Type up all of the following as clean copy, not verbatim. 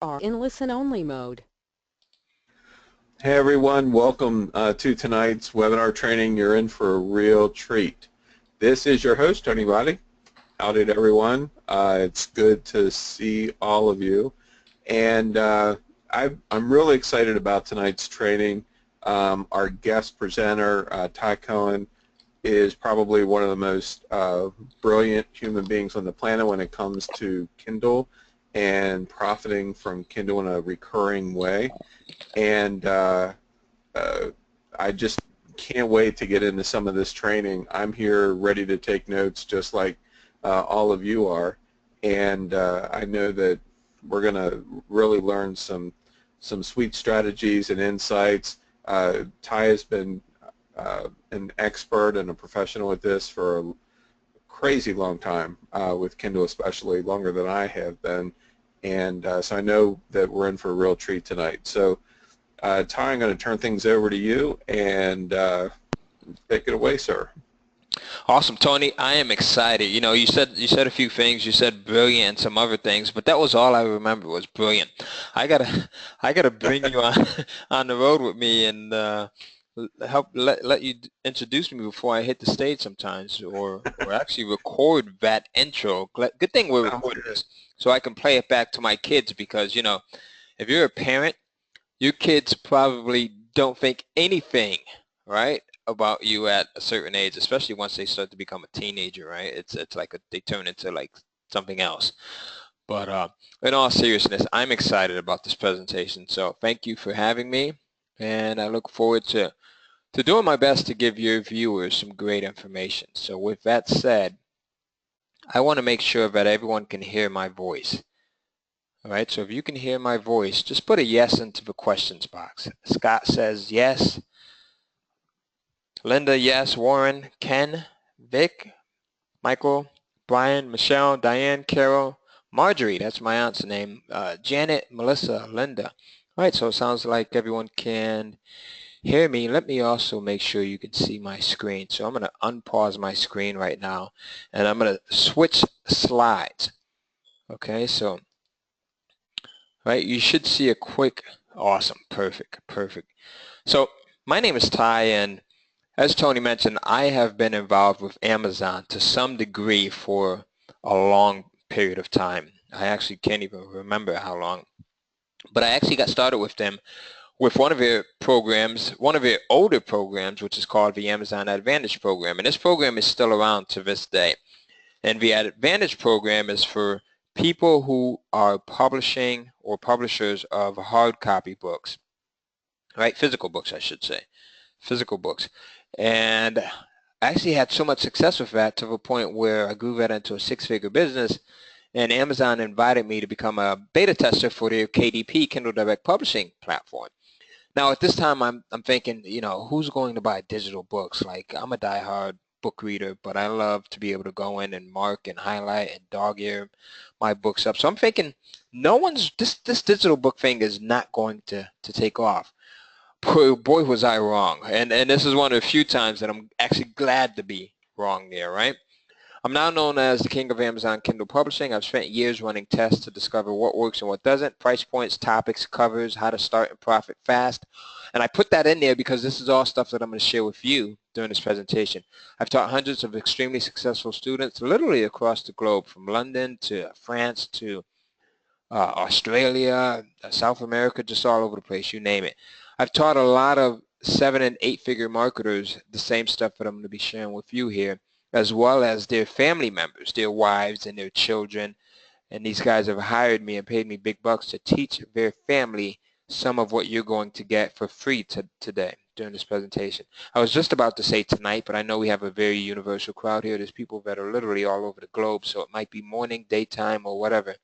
are in listen-only mode. Hey everyone, welcome to tonight's webinar training. You're in for a real treat. This is your host, Tony Roddy. Howdy to everyone. It's good to see all of you. And I'm really excited about tonight's training. Our guest presenter, Ty Cohen, is probably one of the most brilliant human beings on the planet when it comes to Kindle and profiting from Kindle in a recurring way. And I just can't wait to get into some of this training. I'm here ready to take notes just like all of you are, and I know that we're going to really learn some sweet strategies and insights. Ty has been an expert and a professional at this for a crazy long time, with Kindle especially, longer than I have been, and so I know that we're in for a real treat tonight. So Ty, I'm going to turn things over to you and take it away, sir. Awesome, Tony. I am excited. You know, you said a few things. You said brilliant and some other things, but that was all I remember was brilliant. I gotta bring you on on the road with me and help let you introduce me before I hit the stage sometimes, or actually record that intro. Good thing we're recording this, so I can play it back to my kids because you know, if you're a parent, your kids probably don't think anything, right, about you at a certain age, especially once they start to become a teenager, right? It's like they turn into like something else. But in all seriousness, I'm excited about this presentation. So thank you for having me, and I look forward to doing my best to give your viewers some great information. So with that said, I want to make sure that everyone can hear my voice. All right, so if you can hear my voice, just put a yes into the questions box. Scott says yes. Linda, yes. Warren, Ken, Vic, Michael, Brian, Michelle, Diane, Carol, Marjorie, that's my aunt's name, Janet, Melissa, Linda. All right, so it sounds like everyone can hear me. Let me also make sure you can see my screen. So I'm going to unpause my screen right now, and I'm going to switch slides. Okay, so right, you should see a quick, awesome, perfect. So my name is Ty, and as Tony mentioned, I have been involved with Amazon to some degree for a long period of time. I actually can't even remember how long, but I actually got started with them with one of their programs, one of their older programs, which is called the Amazon Advantage program, and this program is still around to this day. And the Advantage program is for people who are publishing or publishers of hard copy books, right? Physical books, I should say. Physical books. And I actually had so much success with that to the point where I grew that into a six-figure business, and Amazon invited me to become a beta tester for their KDP, Kindle Direct Publishing platform. Now at this time I'm thinking, you know, who's going to buy digital books? Like, I'm a diehard book reader, but I love to be able to go in and mark and highlight and dog ear my books up. So I'm thinking this digital book thing is not going to take off. Boy, was I wrong. And this is one of the few times that I'm actually glad to be wrong there, right? I'm now known as the king of Amazon Kindle Publishing. I've spent years running tests to discover what works and what doesn't, price points, topics, covers, how to start and profit fast. And I put that in there because this is all stuff that I'm going to share with you during this presentation. I've taught hundreds of extremely successful students literally across the globe, from London to France to Australia, South America, just all over the place, you name it. I've taught a lot of 7- and 8-figure marketers the same stuff that I'm going to be sharing with you here, as well as their family members, their wives and their children. And these guys have hired me and paid me big bucks to teach their family some of what you're going to get for free today during this presentation. I was just about to say tonight, but I know we have a very universal crowd here. There's people that are literally all over the globe, so it might be morning, daytime, or whatever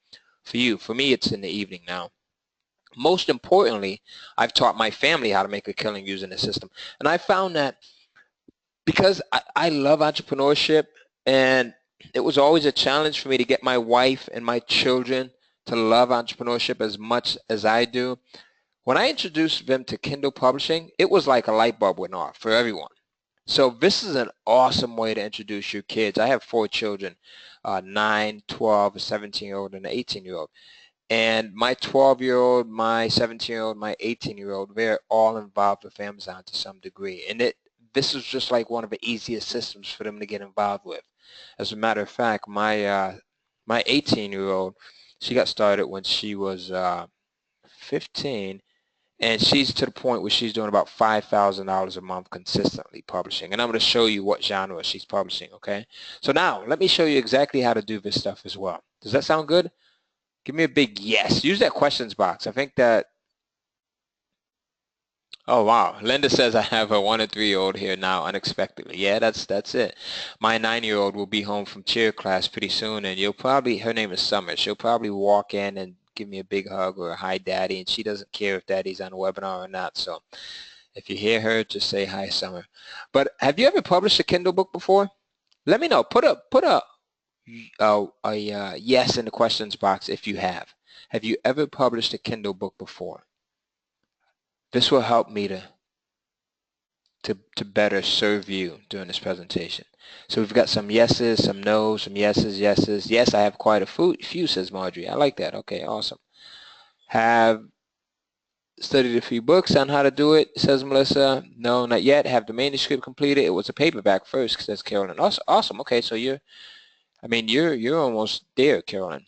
for you. For me, it's in the evening now. Most importantly, I've taught my family how to make a killing using the system. And I found that because I love entrepreneurship, and it was always a challenge for me to get my wife and my children to love entrepreneurship as much as I do. When I introduced them to Kindle publishing, it was like a light bulb went off for everyone. So this is an awesome way to introduce your kids. I have 4 children, 9, 12, a 17-year-old, and an 18-year-old. And my 12-year-old, my 17-year-old, my 18-year-old, they're all involved with Amazon to some degree. And this is just like one of the easiest systems for them to get involved with. As a matter of fact, my 18-year-old, she got started when she was 15, and she's to the point where she's doing about $5,000 a month consistently publishing. And I'm going to show you what genre she's publishing, okay? So now, let me show you exactly how to do this stuff as well. Does that sound good? Give me a big yes. Use that questions box. I think that, oh wow. Linda says I have a 1 and 3-year-old here now unexpectedly. Yeah, that's it. My 9-year-old will be home from cheer class pretty soon, and her name is Summer. She'll probably walk in and give me a big hug or a hi daddy, and she doesn't care if daddy's on a webinar or not. So if you hear her, just say hi, Summer. But have you ever published a Kindle book before? Let me know. Put a yes in the questions box if you have. Have you ever published a Kindle book before? This will help me to better serve you during this presentation. So we've got some yeses, some no's, some yeses, yeses. Yes, I have quite a few, says Marjorie. I like that. Okay, awesome. Have studied a few books on how to do it, says Melissa. No, not yet. Have the manuscript completed. It was a paperback first, says Carolyn. Awesome. Okay, so you're almost there, Carolyn.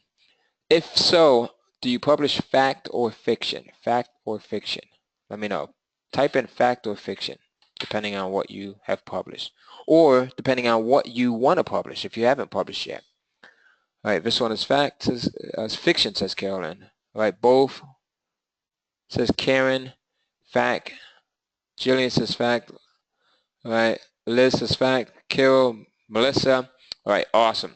If so, do you publish fact or fiction? Fact or fiction? Let me know. Type in fact or fiction, depending on what you have published, or depending on what you want to publish if you haven't published yet. All right, this one is fact, says fiction, says Carolyn. All right, both, says Karen. Fact. Jillian says fact. All right, Liz says fact. Carol, Melissa. All right, awesome.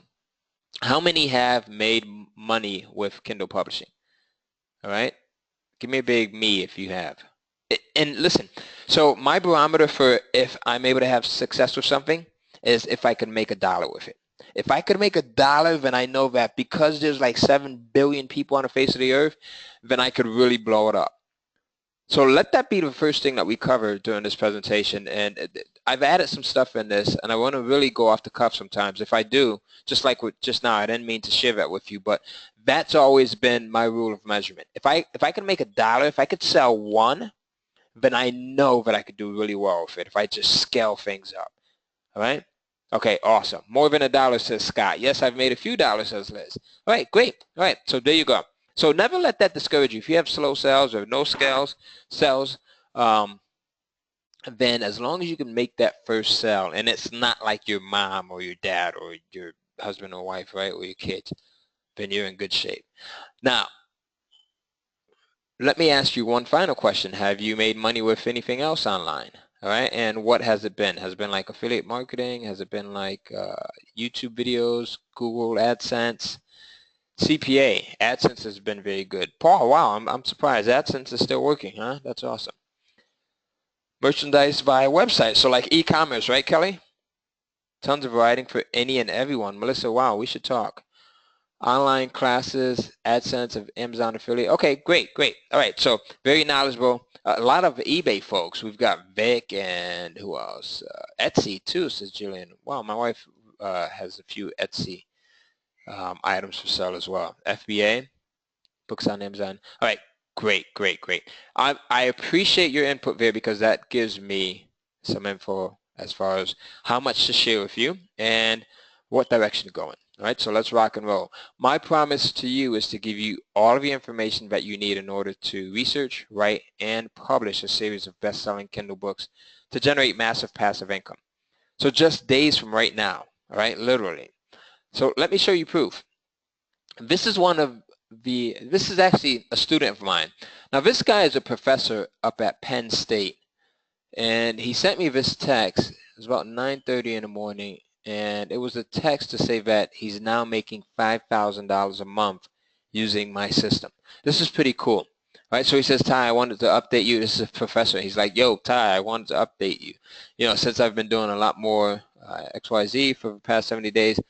How many have made money with Kindle publishing? All right, give me a big me if you have. And listen, so my barometer for if I'm able to have success with something is if I could make $1 with it. If I could make $1, then I know that because there's like 7 billion people on the face of the earth, then I could really blow it up. So let that be the first thing that we cover during this presentation. And I've added some stuff in this, and I want to really go off the cuff sometimes. If I do, just like with just now, I didn't mean to share that with you, but that's always been my rule of measurement. If I can make $1, if I could sell one, then I know that I could do really well with it if I just scale things up. All right? Okay, awesome. More than $1, says Scott. Yes, I've made a few dollars, says Liz. All right, great. All right, so there you go. So never let that discourage you. If you have slow sales or no sales, then as long as you can make that first sale, and it's not like your mom or your dad or your husband or wife, right, or your kids, then you're in good shape. Now, let me ask you one final question. Have you made money with anything else online? All right, and what has it been? Has it been like affiliate marketing? Has it been like YouTube videos, Google AdSense, CPA? AdSense has been very good. Paul, wow, I'm surprised. AdSense is still working, huh? That's awesome. Merchandise via website, so like e-commerce, right, Kelly? Tons of writing for any and everyone. Melissa, wow, we should talk. Online classes, AdSense of Amazon affiliate. Okay, great. All right, so very knowledgeable. A lot of eBay folks. We've got Vic and who else? Etsy too, says Jillian. Wow, my wife has a few Etsy items for sale as well. FBA, books on Amazon. All right, great. I appreciate your input there because that gives me some info as far as how much to share with you and what direction to go in. All right, so let's rock and roll. My promise to you is to give you all of the information that you need in order to research, write, and publish a series of best-selling Kindle books to generate massive passive income. So just days from right now, all right, literally. So let me show you proof. This is this is actually a student of mine. Now this guy is a professor up at Penn State, and he sent me this text. It was about 9:30 in the morning. And it was a text to say that he's now making $5,000 a month using my system. This is pretty cool. All right, so he says, Ty, I wanted to update you. This is a professor. He's like, yo, Ty, I wanted to update you. You know, since I've been doing a lot more XYZ for the past 70 days,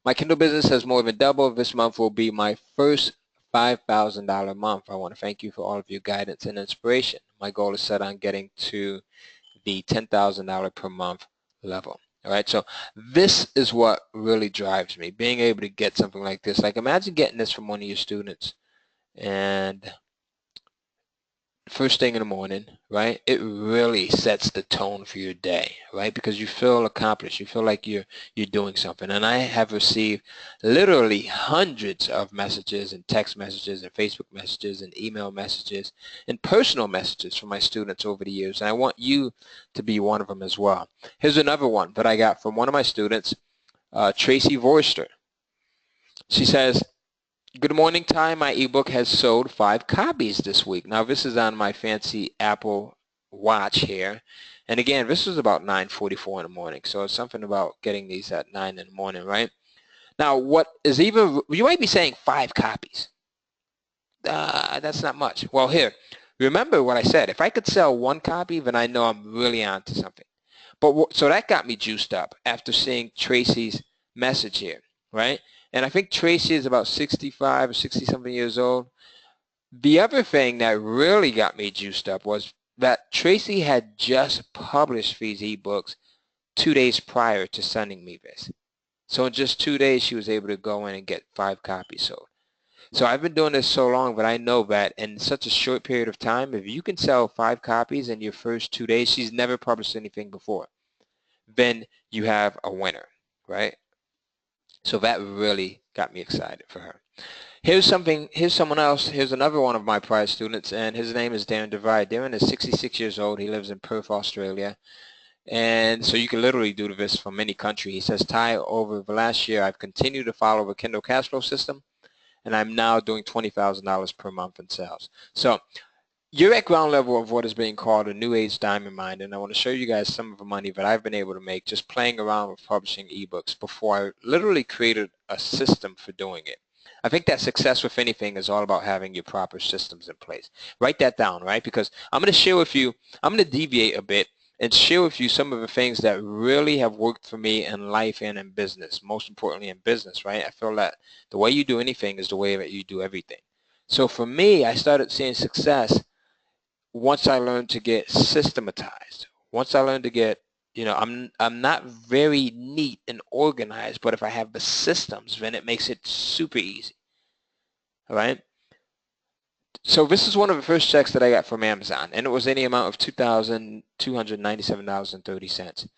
my Kindle business has more than doubled. This month will be my first $5,000 month. I want to thank you for all of your guidance and inspiration. My goal is set on getting to the $10,000 per month level. All right, so this is what really drives me, being able to get something like this. Like imagine getting this from one of your students And first thing in the morning, right, it really sets the tone for your day, right, because you feel accomplished. You feel like you're doing something. And I have received literally hundreds of messages and text messages and Facebook messages and email messages and personal messages from my students over the years, and I want you to be one of them as well. Here's another one that I got from one of my students, Tracy Vorster. She says, "Good morning, Ty. My ebook has sold 5 copies this week." Now, this is on my fancy Apple Watch here. And again, this was about 9:44 in the morning. So it's something about getting these at 9 in the morning, right? Now, what is even, you might be saying 5 copies. That's not much. Well, here, remember what I said. If I could sell 1 copy, then I know I'm really onto something. But so that got me juiced up after seeing Tracy's message here, right? And I think Tracy is about 65 or 60-something years old. The other thing that really got me juiced up was that Tracy had just published these ebooks 2 days prior to sending me this. So in just 2 days, she was able to go in and get 5 copies sold. So I've been doing this so long, but I know that in such a short period of time, if you can sell 5 copies in your first 2 days, she's never published anything before, then you have a winner, right? So that really got me excited for her. Here's someone else. Here's another one of my prior students, and his name is Darren Divide. Darren is 66 years old. He lives in Perth, Australia. And so you can literally do this from any country. He says, "Ty, over the last year, I've continued to follow the Kindle cash flow system, and I'm now doing $20,000 per month in sales." So you're at ground level of what is being called a new age diamond mine, and I want to show you guys some of the money that I've been able to make just playing around with publishing ebooks before I literally created a system for doing it. I think that success with anything is all about having your proper systems in place. Write that down, right? Because I'm going to share with you, I'm going to deviate a bit and share with you some of the things that really have worked for me in life and in business, most importantly in business, right? I feel that the way you do anything is the way that you do everything. So for me, I started seeing success once I learned to get systematized. Once I learned to get, I'm not very neat and organized, but if I have the systems, then it makes it super easy. All right. So this is one of the first checks that I got from Amazon, and it was in the amount of $2,297.30.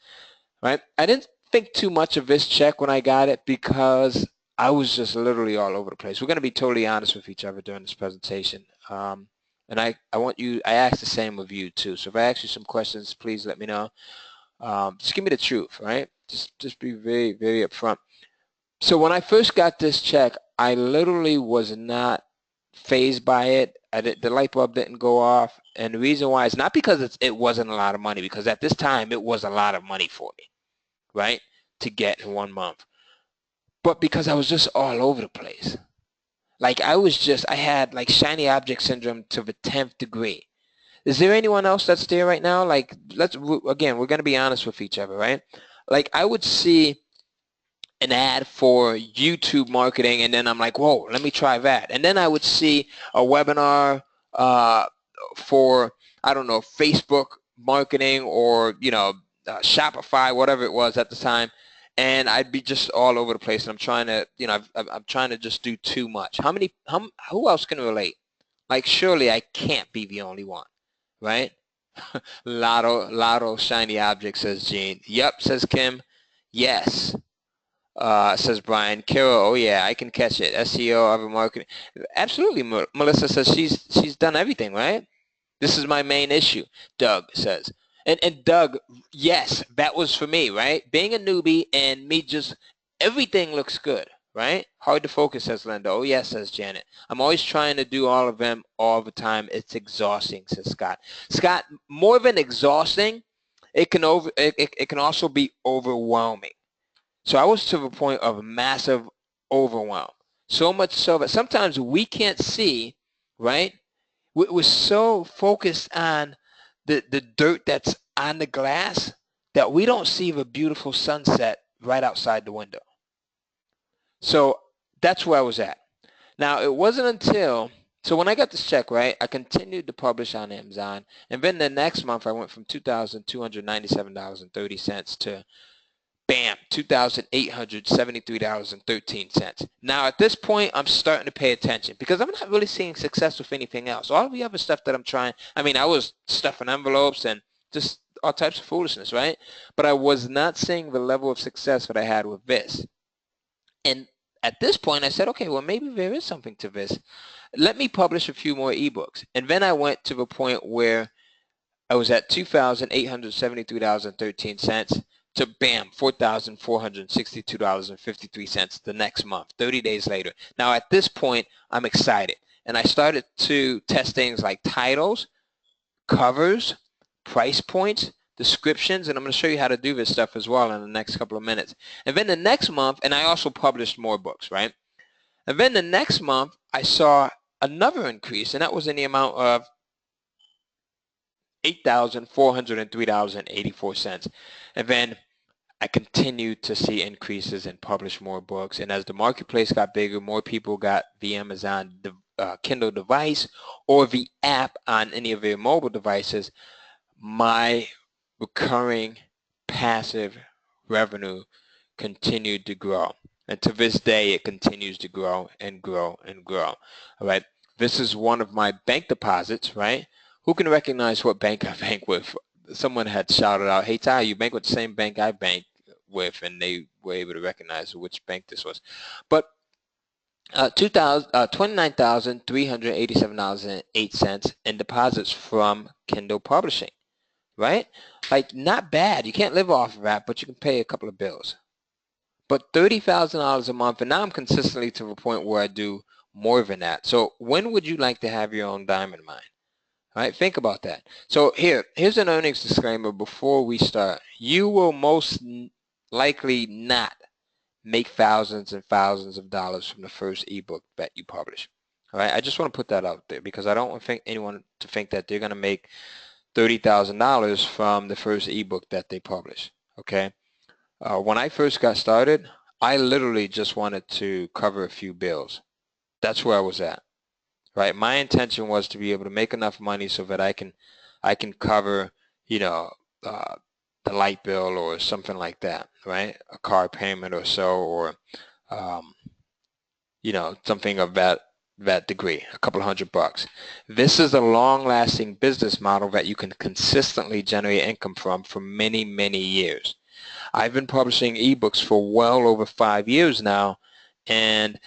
Right. I didn't think too much of this check when I got it because I was just literally all over the place. We're going to be totally honest with each other during this presentation. And I ask the same of you too. So if I ask you some questions, please let me know. Just give me the truth, right? Just be very, very upfront. So when I first got this check, I literally was not phased by it. The light bulb didn't go off. And the reason why is not because it wasn't a lot of money, because at this time it was a lot of money for me, right, to get in 1 month. But because I was just all over the place. Like I had like shiny object syndrome to the 10th degree. Is there anyone else that's there right now? Like, we're going to be honest with each other, right? Like I would see an ad for YouTube marketing, and then I'm like, whoa, let me try that. And then I would see a webinar for, I don't know, Facebook marketing or, Shopify, whatever it was at the time. And I'd be just all over the place. And I'm trying to, I'm trying to just do too much. Who else can relate? Like, surely I can't be the only one, right? Lotto, shiny object, says Gene. Yep, says Kim. Yes, says Brian. Carol, oh yeah, I can catch it. SEO, other marketing. Absolutely, Melissa says she's done everything, right? This is my main issue, Doug says. And Doug, yes, that was for me, right? Being a newbie and me just, everything looks good, right? Hard to focus, says Linda. Oh yes, says Janet. I'm always trying to do all of them all the time. It's exhausting, says Scott. Scott, more than exhausting, it can also be overwhelming. So I was to the point of massive overwhelm. So much so that sometimes we can't see, right? We're so focused on the dirt that's on the glass that we don't see the beautiful sunset right outside the window. So that's where I was at. Now, it wasn't until, so when I got this check, right, I continued to publish on Amazon, and then the next month I went from $2,297.30 to bam, $2,873.13. Now at this point, I'm starting to pay attention because I'm not really seeing success with anything else. All of the other stuff that I'm trying, I mean, I was stuffing envelopes and just all types of foolishness, right? But I was not seeing the level of success that I had with this. And at this point, I said, okay, well, maybe there is something to this. Let me publish a few more ebooks. And then I went to the point where I was at $2,873.13 to bam, $4,462.53 the next month, 30 days later. Now at this point, I'm excited. And I started to test things like titles, covers, price points, descriptions, and I'm going to show you how to do this stuff as well in the next couple of minutes. And then the next month, and I also published more books, right? And then the next month, I saw another increase, and that was in the amount of $8,403.84. And then I continued to see increases and publish more books. And as the marketplace got bigger, more people got the Amazon Kindle device or the app on any of their mobile devices. My recurring passive revenue continued to grow. And to this day, it continues to grow and grow and grow. All right. This is one of my bank deposits, right? Who can recognize what bank I bank with? Someone had shouted out, hey, Ty, you bank with the same bank I bank with, and they were able to recognize which bank this was. But $29,387.08 in deposits from Kindle Publishing, right? Like, not bad. You can't live off of that, but you can pay a couple of bills. But $30,000 a month, and now I'm consistently to the point where I do more than that. So when would you like to have your own diamond mine? All right, think about that. So here's an earnings disclaimer before we start. You will most likely not make thousands and thousands of dollars from the first ebook that you publish. All right, I just want to put that out there because I don't want anyone to think that they're going to make $30,000 from the first ebook that they publish. Okay, when I first got started, I literally just wanted to cover a few bills. That's where I was at. Right, my intention was to be able to make enough money so that I can cover, you know, the light bill or something like that, right? A car payment or so, or you know, something of that degree, a couple $100. This is a long-lasting business model that you can consistently generate income from for many, many years. I've been publishing ebooks for well over 5 years now, and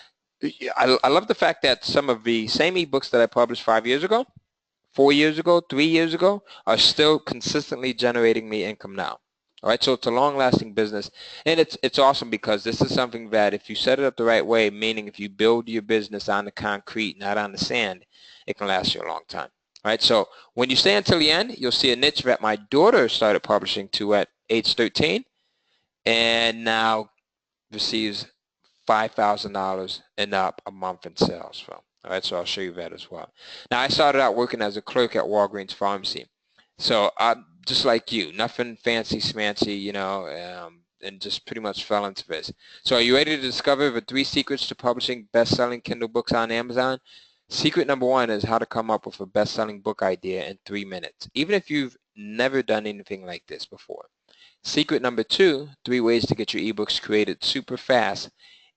I love the fact that some of the same ebooks that I published 5 years ago, 4 years ago, 3 years ago, are still consistently generating me income now. All right, so it's a long-lasting business, and it's awesome because this is something that if you set it up the right way, meaning if you build your business on the concrete, not on the sand, it can last you a long time. All right, so when you stay until the end, you'll see a niche that my daughter started publishing to at age 13, and now receives $5,000 and up a month in sales from. All right, so I'll show you that as well. Now, I started out working as a clerk at Walgreens Pharmacy. So I'm just like you, nothing fancy smancy, you know, and just pretty much fell into this. So are you ready to discover the 3 secrets to publishing best-selling Kindle books on Amazon? Secret number 1 is how to come up with a best-selling book idea in 3 minutes, even if you've never done anything like this before. Secret number 2, 3 ways to get your ebooks created super fast,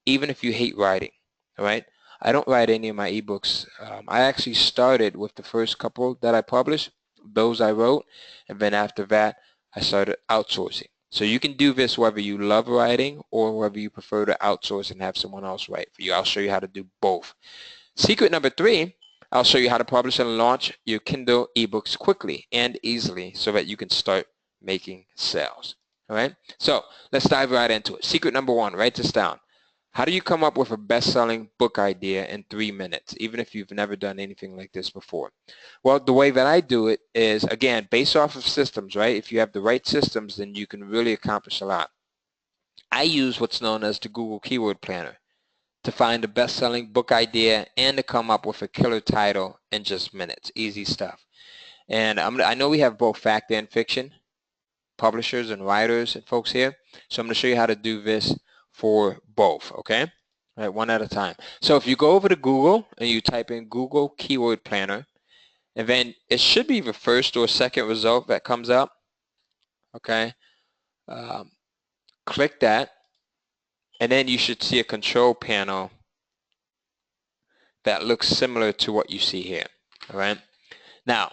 even if you hate writing. All right, I don't write any of my ebooks. I actually started with the first couple that I published. Those I wrote, and then after that I started outsourcing. So you can do this whether you love writing or whether you prefer to outsource and have someone else write for you. I'll show you how to do both. Secret number 3, I'll show you how to publish and launch your Kindle ebooks quickly and easily so that you can start making sales. All right, so let's dive right into it. Secret number 1, write this down. How do you come up with a best-selling book idea in 3 minutes, even if you've never done anything like this before? Well, the way that I do it is, again, based off of systems, right? If you have the right systems, then you can really accomplish a lot. I use what's known as the Google Keyword Planner to find a best-selling book idea and to come up with a killer title in just minutes. Easy stuff. And I know we have both fact and fiction publishers and writers and folks here, so I'm going to show you how to do this for both, okay? All right, one at a time. So if you go over to Google and you type in Google Keyword Planner, and then it should be the first or second result that comes up, okay? click that, and then you should see a control panel that looks similar to what you see here. All right. Now,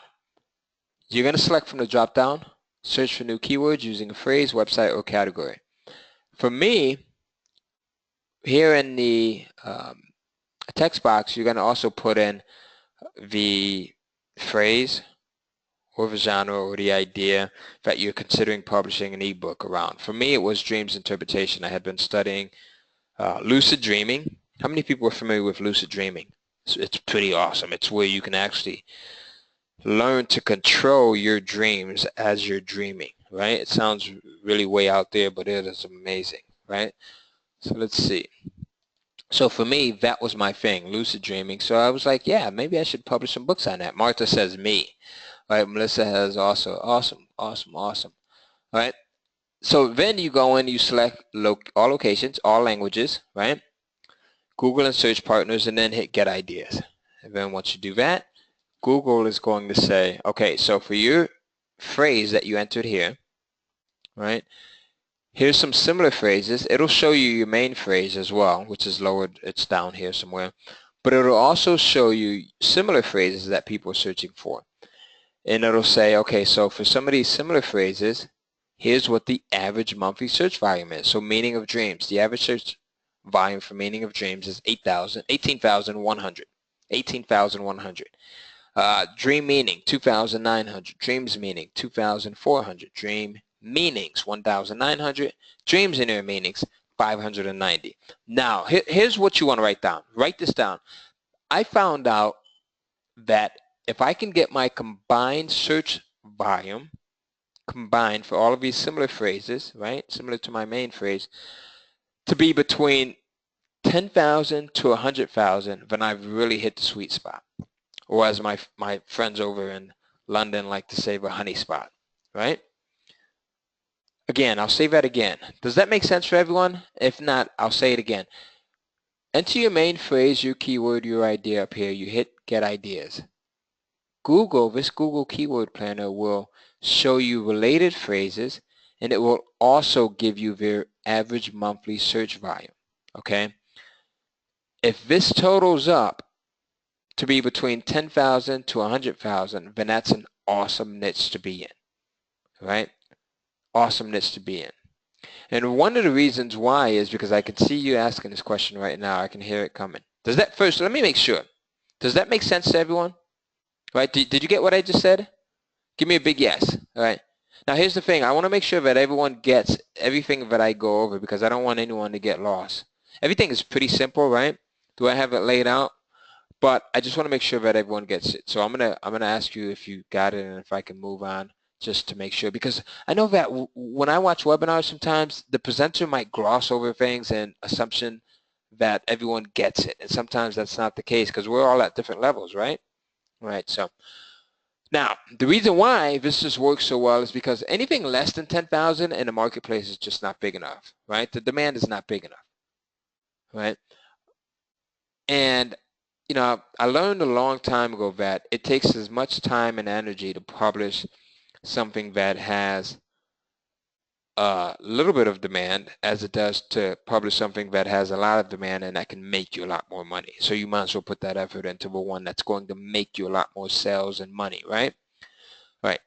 you're going to select from the drop down, search for new keywords using a phrase, website, or category. For me, here in the text box, you're going to also put in the phrase or the genre or the idea that you're considering publishing an ebook around. For me, it was dreams interpretation. I had been studying lucid dreaming. How many people are familiar with lucid dreaming? It's pretty awesome. It's where you can actually learn to control your dreams as you're dreaming, right? It sounds really way out there, but it is amazing, right? So let's see. So for me, that was my thing, lucid dreaming. So I was like, yeah, maybe I should publish some books on that. Martha says me, right? Melissa has also, awesome. All right? So then you go in, you select all locations, all languages, right? Google and search partners, and then hit get ideas. And then once you do that, Google is going to say, okay, so for your phrase that you entered here, right, here's some similar phrases. It'll show you your main phrase as well, which is lowered, it's down here somewhere. But it'll also show you similar phrases that people are searching for. And it'll say, okay, so for some of these similar phrases, here's what the average monthly search volume is. So meaning of dreams, the average search volume for meaning of dreams is 18,100. 18,100. Dream meaning, 2,900. Dreams meaning, 2,400. Dream meanings, 1,900. Dreams and their meanings, 590. Now, here's what you want to write down. Write this down. I found out that if I can get my combined search volume, combined for all of these similar phrases, right, similar to my main phrase, to be between 10,000 to 100,000, then I've really hit the sweet spot. Or as my friends over in London like to say, the honey spot, right? Again, I'll say that again. Does that make sense for everyone? If not, I'll say it again. Enter your main phrase, your keyword, your idea up here. You hit get ideas. Google, this Google Keyword Planner will show you related phrases, and it will also give you their average monthly search volume, okay? If this totals up to be between 10,000 to 100,000, then that's an awesome niche to be in, right? Awesome niche to be in. And one of the reasons why is because I can see you asking this question right now. I can hear it coming. Does that first, let me make sure. Does that make sense to everyone? Right? Did you get what I just said? Give me a big yes. All right. Now here's the thing. I want to make sure that everyone gets everything that I go over because I don't want anyone to get lost. Everything is pretty simple, right? Do I have it laid out? But I just want to make sure that everyone gets it. So I'm gonna ask you if you got it and if I can move on just to make sure, because I know that when I watch webinars sometimes the presenter might gloss over things and assumption that everyone gets it, and sometimes that's not the case because we're all at different levels, right? Right. So now the reason why this just works so well is because anything less than 10,000 in the marketplace is just not big enough, right? The demand is not big enough, right? And you know, I learned a long time ago that it takes as much time and energy to publish something that has a little bit of demand as it does to publish something that has a lot of demand and that can make you a lot more money. So you might as well put that effort into the one that's going to make you a lot more sales and money, right? Right.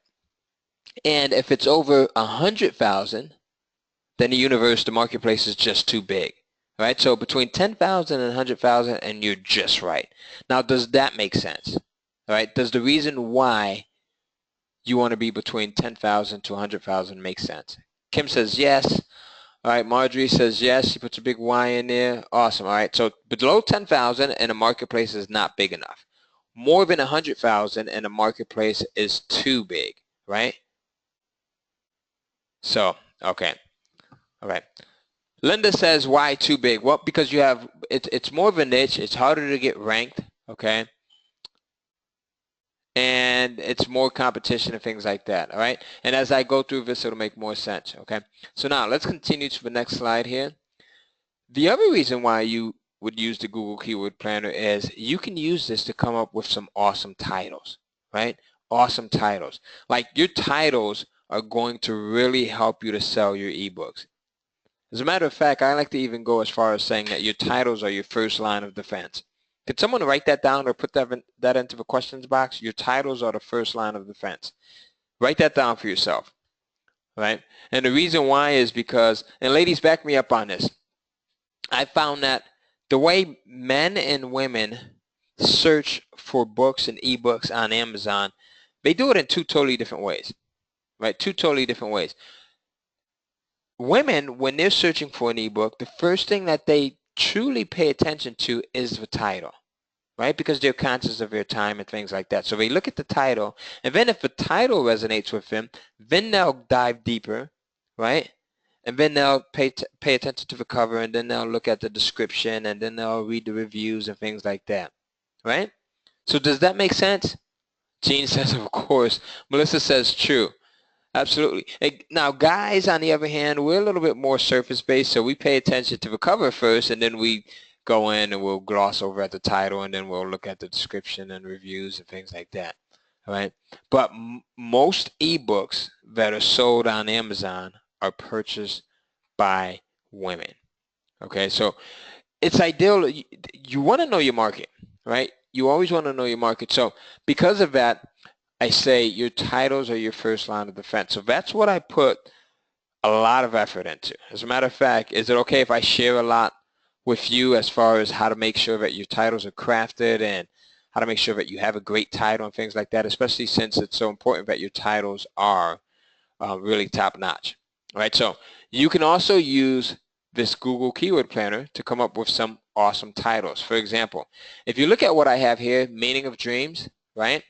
And if it's over 100,000, then the universe, the marketplace is just too big. Right? So between 10,000 and 100,000 and you're just right. Now, does that make sense? All right? Does the reason why you want to be between 10,000 to 100,000 make sense? Kim says yes. All right, Marjorie says yes. She puts a big Y in there. Awesome. All right, so below 10,000 and the marketplace is not big enough. More than 100,000 and the marketplace is too big, right? So, okay. All right. Linda says, why too big? Well, because you have, it's more of a niche. It's harder to get ranked, okay? And it's more competition and things like that, all right? And as I go through this, it'll make more sense, okay? So now, let's continue to the next slide here. The other reason why you would use the Google Keyword Planner is you can use this to come up with some awesome titles, right? Awesome titles. Like your titles are going to really help you to sell your ebooks. As a matter of fact, I like to even go as far as saying that your titles are your first line of defense. Could someone write that down or put that into the questions box? Your titles are the first line of defense. Write that down for yourself, right? And the reason why is because, and ladies, back me up on this, I found that the way men and women search for books and ebooks on Amazon, they do it in two totally different ways, right? Two totally different ways. Women, when they're searching for an ebook, the first thing that they truly pay attention to is the title, right? Because they're conscious of their time and things like that. So they look at the title, and then if the title resonates with them, then they'll dive deeper, right? And then they'll pay attention to the cover, and then they'll look at the description, and then they'll read the reviews and things like that, right? So does that make sense? Jean says, of course. Melissa says, true. Absolutely. Now, guys, on the other hand, we're a little bit more surface-based, so we pay attention to the cover first, and then we go in and we'll gloss over at the title, and then we'll look at the description and reviews and things like that, all right? But most ebooks that are sold on Amazon are purchased by women, okay? So it's ideal. You want to know your market, right? You always want to know your market. So because of that, I say your titles are your first line of defense. So that's what I put a lot of effort into. As a matter of fact, is it okay if I share a lot with you as far as how to make sure that your titles are crafted and how to make sure that you have a great title and things like that, especially since it's so important that your titles are really top-notch, right? So you can also use this Google Keyword Planner to come up with some awesome titles. For example, if you look at what I have here, Meaning of Dreams, right?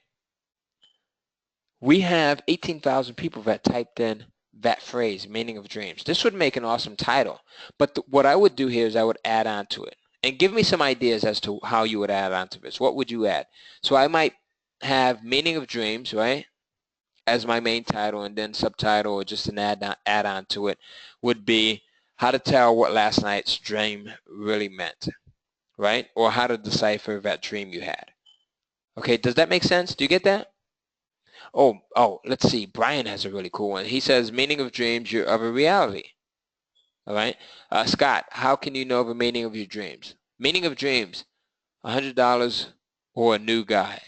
We have 18,000 people that typed in that phrase, Meaning of Dreams. This would make an awesome title. But what I would do here is I would add on to it. And give me some ideas as to how you would add on to this. What would you add? So I might have Meaning of Dreams, right, as my main title, and then subtitle or just an add-on to it would be How to Tell What Last Night's Dream Really Meant, right? Or how to decipher that dream you had. Okay, does that make sense? Do you get that? Oh, let's see. Brian has a really cool one. He says, Meaning of Dreams, Your Other Reality. All right. Scott, how can you know the meaning of your dreams? Meaning of dreams, $100 or a new guy.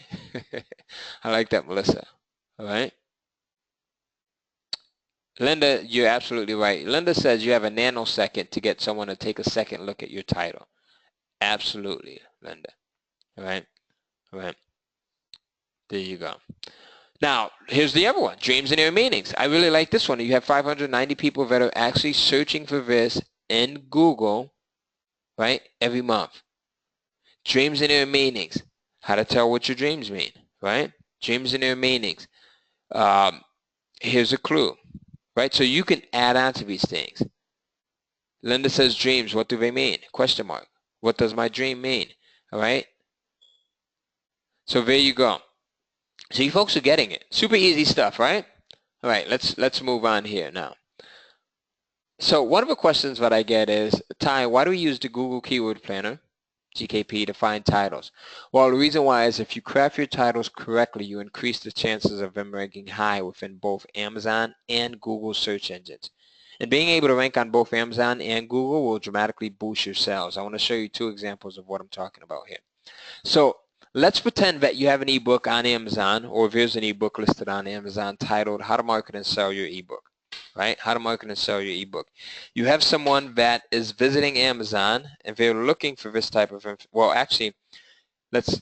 I like that, Melissa. All right. Linda, you're absolutely right. Linda says you have a nanosecond to get someone to take a second look at your title. Absolutely, Linda. All right. All right. There you go. Now, here's the other one, Dreams and Their Meanings. I really like this one. You have 590 people that are actually searching for this in Google, right, every month. Dreams and Their Meanings. How to tell what your dreams mean, right? Dreams and Their Meanings. Here's a clue, right? So you can add on to these things. Linda says dreams, what do they mean? Question mark. What does my dream mean? All right? So there you go. So you folks are getting it. Super easy stuff, right? All right, let's move on here now. So one of the questions that I get is, Ty, why do we use the Google Keyword Planner, GKP, to find titles? Well, the reason why is if you craft your titles correctly, you increase the chances of them ranking high within both Amazon and Google search engines. And being able to rank on both Amazon and Google will dramatically boost your sales. I want to show you two examples of what I'm talking about here. So let's pretend that you have an ebook on Amazon, or there's an ebook listed on Amazon titled How to Market and Sell Your Ebook, right? How to Market and Sell Your Ebook. You have someone that is visiting Amazon and they're looking for this type of, well, actually, let's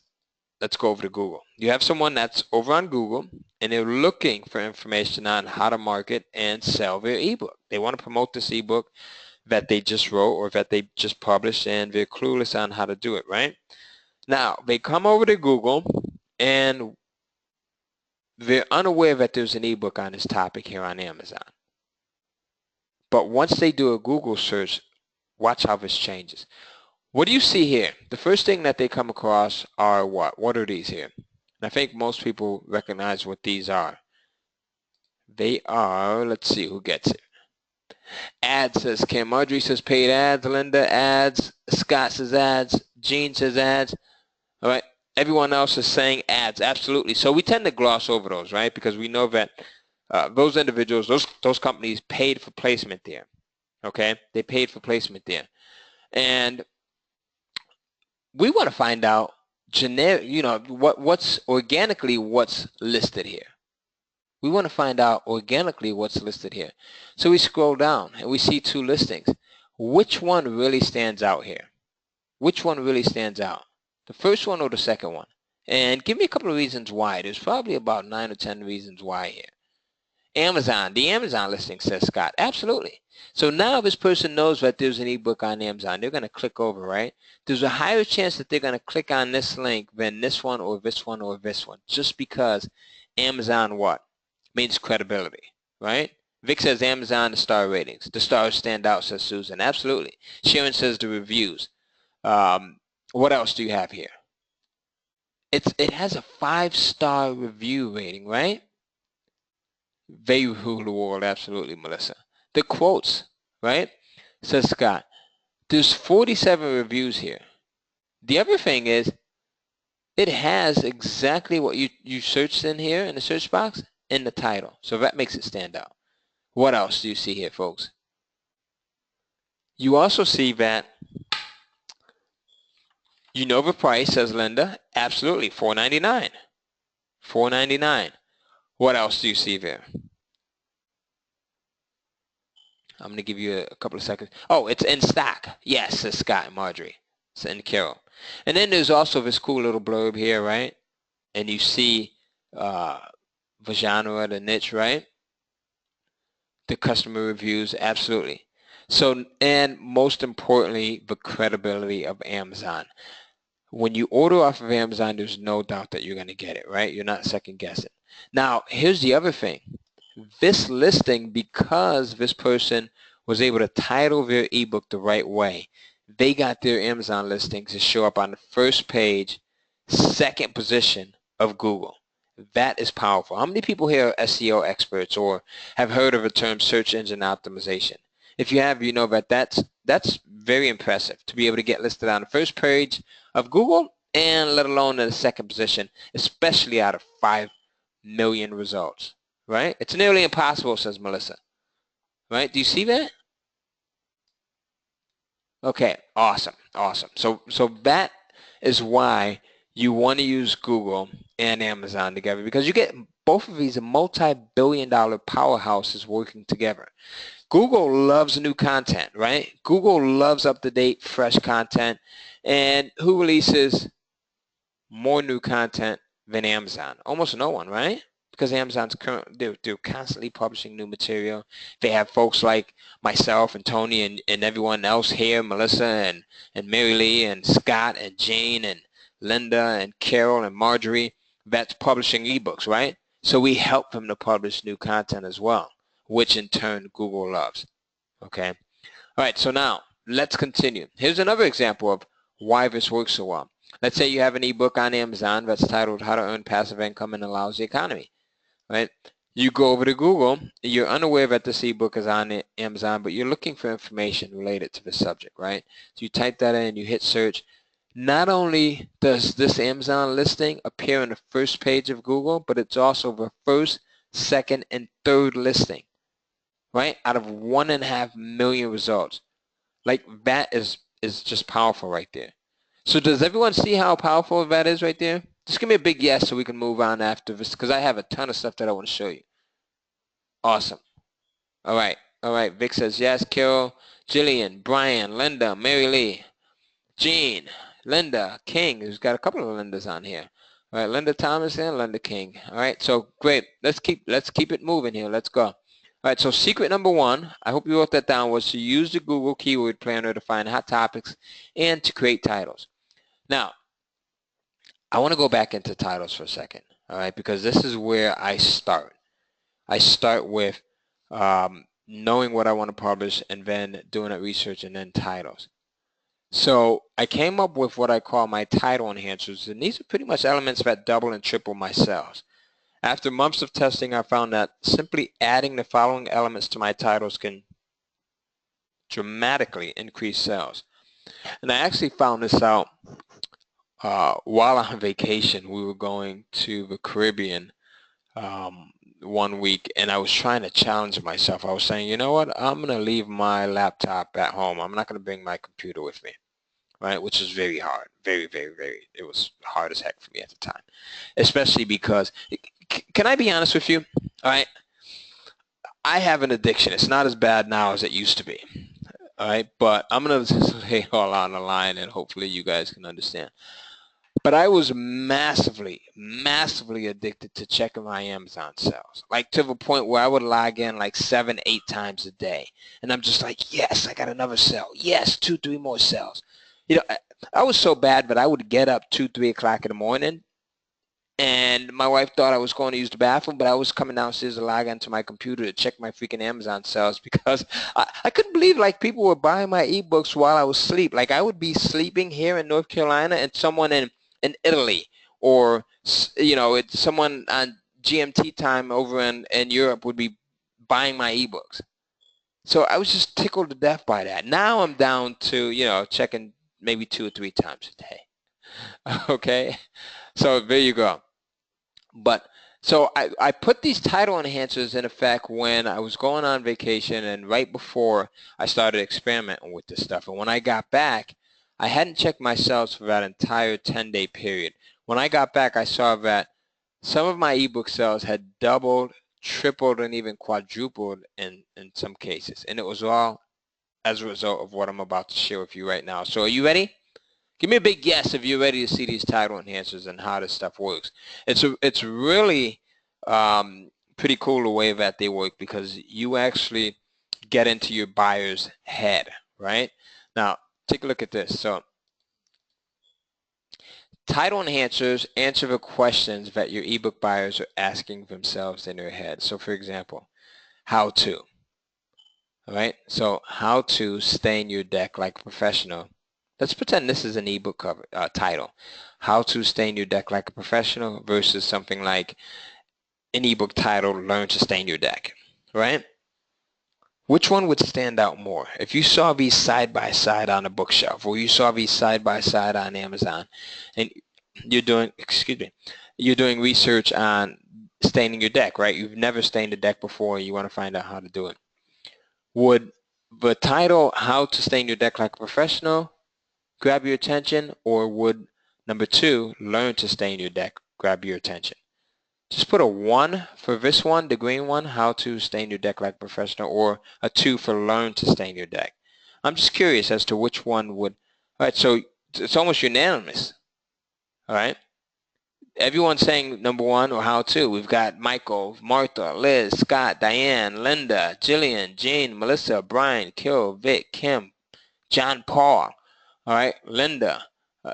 go over to Google. You have someone that's over on Google and they're looking for information on how to market and sell their ebook. They want to promote this ebook that they just wrote or that they just published, and they're clueless on how to do it, right? Now, they come over to Google and they're unaware that there's an ebook on this topic here on Amazon. But once they do a Google search, watch how this changes. What do you see here? The first thing that they come across are what? What are these here? And I think most people recognize what these are. They are, let's see who gets it. Ads, says Kim. Marjorie says paid ads. Linda, ads. Scott says ads. Jean says ads. All right. Everyone else is saying ads. Absolutely. So we tend to gloss over those, right? Because we know that those individuals, those companies paid for placement there. Okay, they paid for placement there. And we want to find out generic, what's organically what's listed here. We want to find out organically what's listed here. So we scroll down and we see 2 listings. Which one really stands out here? Which one really stands out? The first one or the second one? And give me a couple of reasons why. There's probably about 9 or 10 reasons why here. Amazon, the Amazon listing, says Scott. Absolutely. So now this person knows that there's an ebook on Amazon. They're going to click over, right? There's a higher chance that they're going to click on this link than this one or this one or this one, just because Amazon what? Means credibility, right? Vic says Amazon, the star ratings. The stars stand out, says Susan. Absolutely. Sharon says the reviews. What else do you have here? It has a 5-star review rating, right? They rule the world, absolutely, Melissa. The quotes, right? Says Scott. There's 47 reviews here. The other thing is, it has exactly what you searched in here in the search box in the title. So that makes it stand out. What else do you see here, folks? You also see that you know the price, says Linda. Absolutely, $4.99. $4.99. What else do you see there? I'm going to give you a couple of seconds. Oh, it's in stock. Yes, says Scott and Marjorie. And Carol. And then there's also this cool little blurb here, right? And you see the genre, the niche, right? The customer reviews, absolutely. So, and most importantly, the credibility of Amazon. When you order off of Amazon, there's no doubt that you're going to get it, right? You're not second guessing. Now, here's the other thing. This listing, because this person was able to title their ebook the right way, they got their Amazon listings to show up on the first page, second position of Google. That is powerful. How many people here are SEO experts or have heard of the term search engine optimization? If you have, you know that that's very impressive to be able to get listed on the first page of Google and let alone in the second position, especially out of 5 million results, right? It's nearly impossible, says Melissa, right? Do you see that? Okay, awesome, awesome. So that is why you want to use Google and Amazon together, because you get both of these multi-billion-dollar powerhouses working together. Google loves new content, right? Google loves up-to-date, fresh content. And who releases more new content than Amazon? Almost no one, right? Because Amazon's they're constantly publishing new material. They have folks like myself and Tony and everyone else here, Melissa and Mary Lee and Scott and Jane and Linda and Carol and Marjorie, that's publishing ebooks, right? So we help them to publish new content as well, which in turn Google loves. Okay. All right, so now let's continue. Here's another example of why this works so well. Let's say you have an ebook on Amazon that's titled How to Earn Passive Income in a Lousy Economy, right? You go over to Google, you're unaware that this ebook is on Amazon, but you're looking for information related to the subject, right? So you type that in, you hit search. Not only does this Amazon listing appear on the first page of Google, but it's also the first, second, and third listing, right? Out of 1.5 million results. Like that is just powerful right there. So does everyone see how powerful that is right there? Just give me a big yes so we can move on after this, because I have a ton of stuff that I want to show you. Awesome. All right. All right. Vic says yes. Carol, Jillian, Brian, Linda, Mary Lee, Jean, Linda, King. Who's got a couple of Lindas on here. All right. Linda Thomas and Linda King. All right. So great. Let's keep it moving here. Let's go. All right. So secret number 1, I hope you wrote that down, was to use the Google Keyword Planner to find hot topics and to create titles. Now, I want to go back into titles for a second, all right, because this is where I start. I start with knowing what I want to publish and then doing that research and then titles. So I came up with what I call my title enhancers, and these are pretty much elements that double and triple my sales. After months of testing, I found that simply adding the following elements to my titles can dramatically increase sales. And I actually found this out while on vacation. We were going to the Caribbean one week, and I was trying to challenge myself. I was saying, you know what, I'm going to leave my laptop at home. I'm not going to bring my computer with me, right? Which is very hard. Very, very, very. It was hard as heck for me at the time, especially because, can I be honest with you? All right. I have an addiction. It's not as bad now as it used to be. All right. But I'm going to just lay it all on the line, and hopefully you guys can understand. But I was massively, massively addicted to checking my Amazon sales, like to the point where I would log in like 7, 8 times a day. And I'm just like, yes, I got another sale. Yes, 2, 3 more sales. You know, I was so bad, but I would get up 2, 3 o'clock in the morning, and my wife thought I was going to use the bathroom, but I was coming downstairs to log onto my computer to check my freaking Amazon sales because I couldn't believe like people were buying my ebooks while I was asleep. Like I would be sleeping here in North Carolina, and someone in Italy, or you know, it's someone on GMT time over in Europe would be buying my ebooks. So I was just tickled to death by that. Now I'm down to, you know, checking maybe 2 or 3 times a day. Okay, so there you go. But so I put these title enhancers in effect when I was going on vacation and right before I started experimenting with this stuff. And when I got back, I hadn't checked my sales for that entire 10-day period. When I got back, I saw that some of my ebook sales had doubled, tripled, and even quadrupled in some cases. And it was all as a result of what I'm about to share with you right now. So are you ready? Give me a big yes if you're ready to see these title enhancers and how this stuff works. It's really pretty cool the way that they work, because you actually get into your buyer's head, right? Now, take a look at this. So, title enhancers answer the questions that your ebook buyers are asking themselves in their head. So, for example, how to, all right? So, how to stain your deck like a professional. Let's pretend this is an ebook cover title. How to stain your deck like a professional versus something like an ebook title, Learn to Stain Your Deck, right? Which one would stand out more? If you saw these side by side on a bookshelf, or you saw these side by side on Amazon, and you're doing, you're doing research on staining your deck, right? You've never stained a deck before, and you want to find out how to do it. Would the title, How to Stain Your Deck Like a Professional, grab your attention, or would number 2, Learn to Stain Your Deck, grab your attention? Just put a 1 for this one, the green one, How to Stain Your Deck Like a Professional, or a 2 for Learn to Stain Your Deck. I'm just curious as to which one would. All right, so it's almost unanimous. All right, everyone's saying number 1 or how to. We've got Michael, Martha, Liz, Scott, Diane, Linda, Jillian, Jean, Melissa, Brian, Kill, Vic, Kim, John Paul. All right, Linda,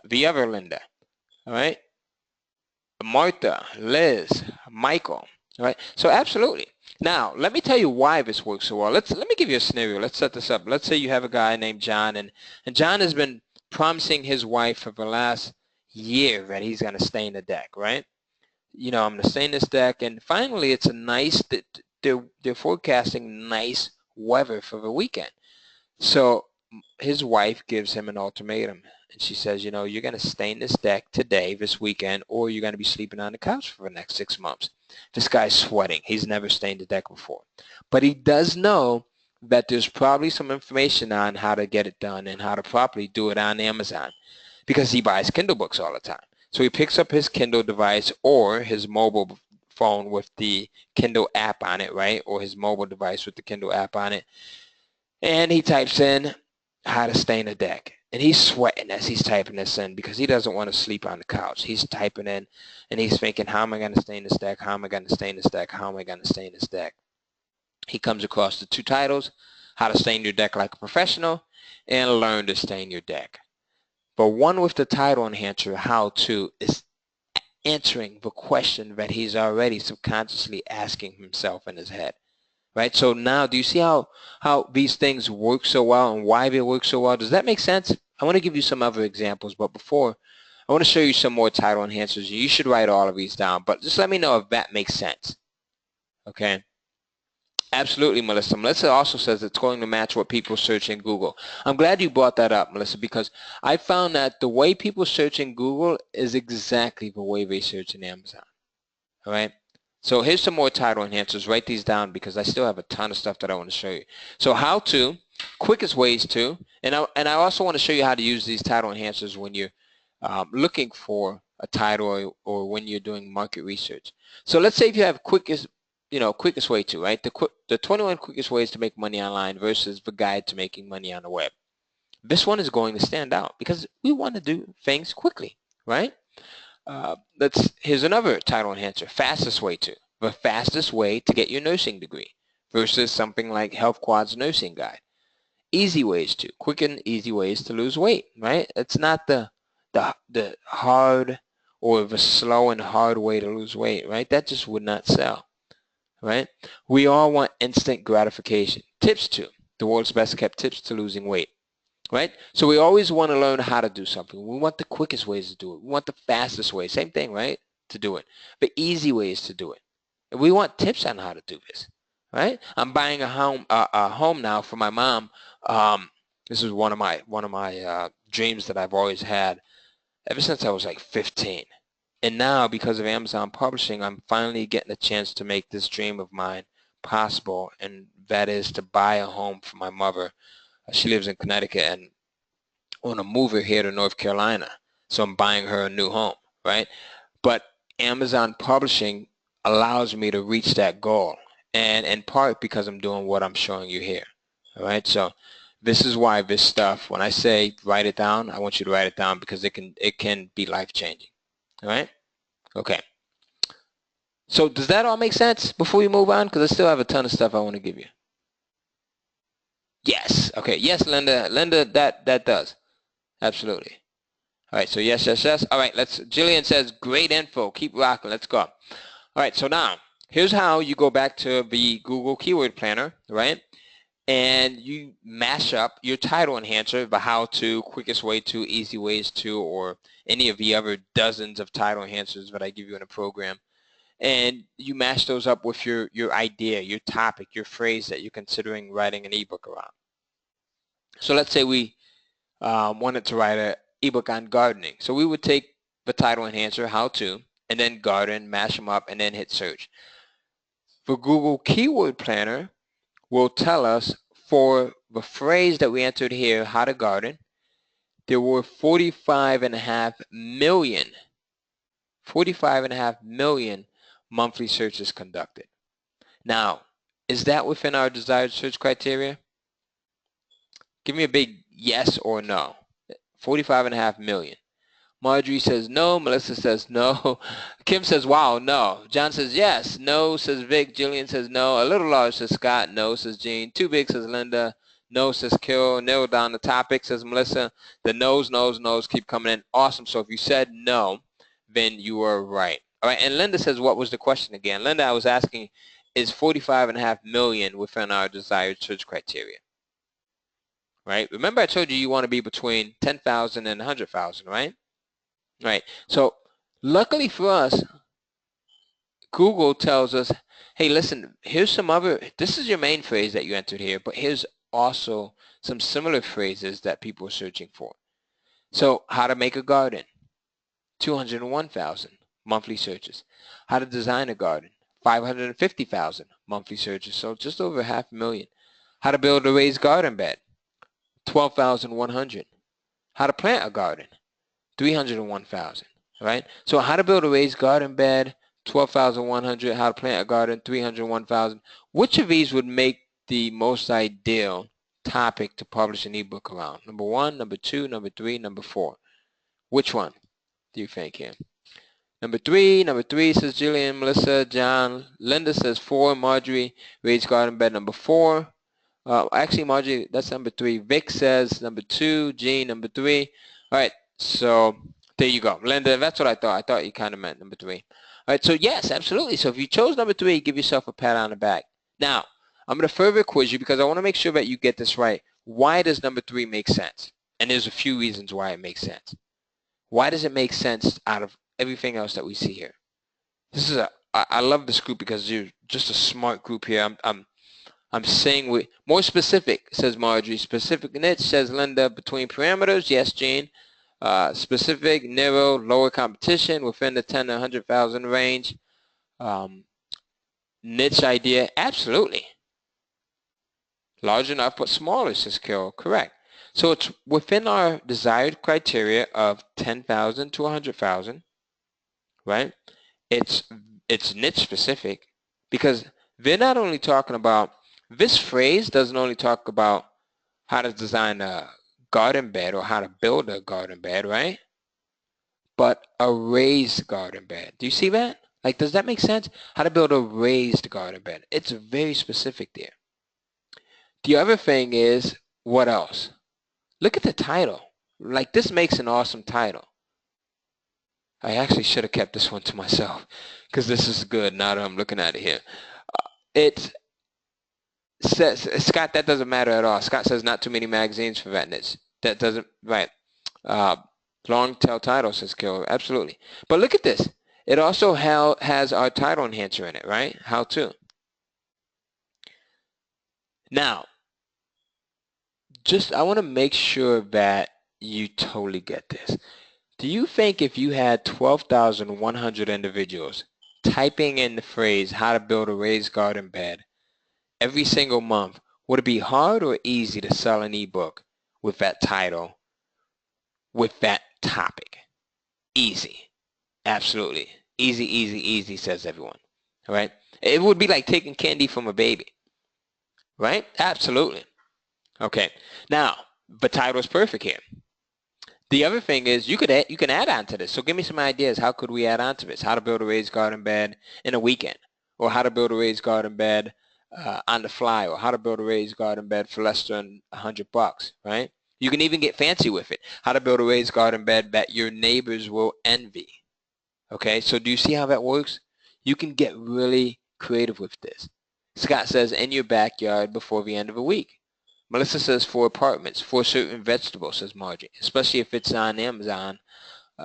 the other Linda. All right, Martha, Liz, Michael. All right, so absolutely. Now, let me tell you why this works so well. Let me give you a scenario. Let's set this up. Let's say you have a guy named John, and John has been promising his wife for the last year that he's going to stain the deck, right? You know, I'm going to stain this deck, and finally it's a nice, they're forecasting nice weather for the weekend. So his wife gives him an ultimatum, and she says, you know, you're going to stain this deck today, this weekend, or you're going to be sleeping on the couch for the next 6 months. This guy's sweating. He's never stained the deck before. But he does know that there's probably some information on how to get it done and how to properly do it on Amazon, because he buys Kindle books all the time. So he picks up his Kindle device or his mobile phone with the Kindle app on it, right? Or his mobile device with the Kindle app on it. And he types in how to stain a deck. And he's sweating as he's typing this in because he doesn't want to sleep on the couch. He's typing in and he's thinking, how am I going to stain this deck? How am I going to stain this deck? How am I going to stain this deck? He comes across the 2 titles, How to Stain Your Deck Like a Professional and Learn to Stain Your Deck. But one with the title enhancer, How To, is answering the question that he's already subconsciously asking himself in his head. Right? So now, do you see how these things work so well and why they work so well? Does that make sense? I want to give you some other examples, but before, I want to show you some more title enhancers. You should write all of these down, but just let me know if that makes sense. Okay? Absolutely, Melissa. Melissa also says it's going to match what people search in Google. I'm glad you brought that up, Melissa, because I found that the way people search in Google is exactly the way they search in Amazon. All right? So here's some more title enhancers. Write these down because I still have a ton of stuff that I want to show you. So how to, quickest ways to, and I also want to show you how to use these title enhancers when you're looking for a title or when you're doing market research. So let's say if you have quickest way to, right? The 21 quickest ways to make money online versus the guide to making money on the web. This one is going to stand out because we want to do things quickly, right? Here's another title enhancer, fastest way to. The fastest way to get your nursing degree versus something like Health Quad's nursing guide. Easy ways to, quick and easy ways to lose weight, right? It's not the hard or the slow and hard way to lose weight, right? That just would not sell, right? We all want instant gratification. Tips to, the world's best kept tips to losing weight. Right? So we always want to learn how to do something. We want the quickest ways to do it. We want the fastest way. Same thing, right? To do it. The easy ways to do it. And we want tips on how to do this. Right? I'm buying a home now for my mom. This is one of my dreams that I've always had ever since I was like 15. And now, because of Amazon Publishing, I'm finally getting a chance to make this dream of mine possible, and that is to buy a home for my mother. She lives in Connecticut, and I want to move her here to North Carolina. So I'm buying her a new home, right? But Amazon Publishing allows me to reach that goal, and in part because I'm doing what I'm showing you here, all right? So this is why this stuff, when I say write it down, I want you to write it down because it can be life-changing, all right? Okay. So does that all make sense before we move on? Because I still have a ton of stuff I want to give you. Yes. Okay. Yes, Linda. Linda, that does. Absolutely. All right. So yes, yes, yes. All right. Jillian says, great info. Keep rocking. Let's go. All right. So now, here's how you go back to the Google Keyword Planner, right? And you mash up your title enhancer, the how to, quickest way to, easy ways to, or any of the other dozens of title enhancers that I give you in a program. And you mash those up with your idea, your topic, your phrase that you're considering writing an ebook around. So let's say we wanted to write an ebook on gardening. So we would take the title enhancer, how to, and then garden, mash them up, and then hit search. The Google Keyword Planner will tell us for the phrase that we entered here, how to garden, there were 45.5 million monthly searches conducted. Now, is that within our desired search criteria? Give me a big yes or no. 45.5 million. Marjorie says no. Melissa says no. Kim says wow, no. John says yes. No, says Vic. Jillian says no. A little large says Scott. No, says Jean. Too big says Linda. No, says Carol. Nail down the topic, says Melissa. The no's keep coming in. Awesome. So if you said no, then you were right. All right. And Linda says, what was the question again? Linda, I was asking, is 45.5 million within our desired search criteria? Right? Remember I told you want to be between 10,000 and 100,000, right? Right. So luckily for us, Google tells us, hey, listen, here's some other, this is your main phrase that you entered here, but here's also some similar phrases that people are searching for. So how to make a garden, 201,000 monthly searches. How to design a garden, 550,000 monthly searches, so just over 500,000. How to build a raised garden bed, 12,100. How to plant a garden, 301,000, right? So how to build a raised garden bed, 12,100. How to plant a garden, 301,000. Which of these would make the most ideal topic to publish an ebook around? Number 1, number 2, number 3, number 4. Which one do you think here? Number 3 says Jillian, Melissa, John. Linda says 4. Marjorie, raised garden bed, number 4. Actually, Marjorie, that's number 3. Vic says number 2. Jean, number 3. All right, so there you go. Linda, that's what I thought. I thought you kind of meant number 3. All right, so yes, absolutely. So if you chose number 3, give yourself a pat on the back. Now, I'm going to further quiz you because I want to make sure that you get this right. Why does number 3 make sense? And there's a few reasons why it makes sense. Why does it make sense out of everything else that we see here? This is I love this group because you're just a smart group here. I'm saying we more specific, says Marjorie. Specific niche, says Linda. Between parameters, yes, Jean. Specific, narrow, lower competition within the 10 to 100,000 range. Niche idea, absolutely. Large enough but smaller, says Carol, correct. So it's within our desired criteria of 10,000 to 100,000, right? It's niche specific because they're not only talking about, this phrase doesn't only talk about how to design a garden bed or how to build a garden bed, right? But a raised garden bed. Do you see that? Like, does that make sense? How to build a raised garden bed. It's very specific there. The other thing is, what else? Look at the title. Like, this makes an awesome title. I actually should have kept this one to myself because this is good now that I'm looking at it here. It says, Scott, that doesn't matter at all. Scott says not too many magazines for that niche. That doesn't, right. Long tail title, says Carol. Absolutely. But look at this. It also has our title enhancer in it, right? How to. Now, I want to make sure that you totally get this. Do you think if you had 12,100 individuals typing in the phrase how to build a raised garden bed every single month, would it be hard or easy to sell an ebook with that title, with that topic? Easy. Absolutely. Easy, easy, easy, says everyone. All right? It would be like taking candy from a baby. Right? Absolutely. Okay. Now, the title is perfect here. The other thing is you can add on to this. So give me some ideas. How could we add on to this? How to build a raised garden bed in a weekend, or how to build a raised garden bed on the fly, or how to build a raised garden bed for less than $100, right? You can even get fancy with it. How to build a raised garden bed that your neighbors will envy. Okay, so do you see how that works? You can get really creative with this. Scott says in your backyard before the end of the week. Melissa says for apartments, for certain vegetables, says Margie, especially if it's on Amazon.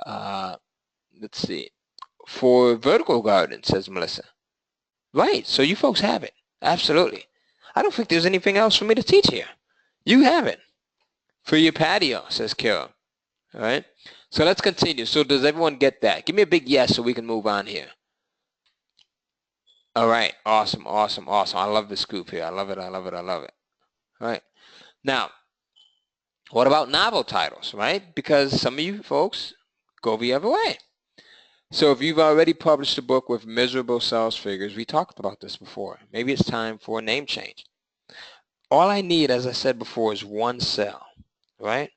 Let's see. For vertical gardens, says Melissa. Right, so you folks have it. Absolutely. I don't think there's anything else for me to teach here. You have it. For your patio, says Carol. All right, so let's continue. So does everyone get that? Give me a big yes so we can move on here. All right, awesome, awesome, awesome. I love this group here. I love it, I love it, I love it. All right. Now, what about novel titles, right? Because some of you folks go the other way. So if you've already published a book with miserable sales figures, we talked about this before. Maybe it's time for a name change. All I need, as I said before, is one sale, right?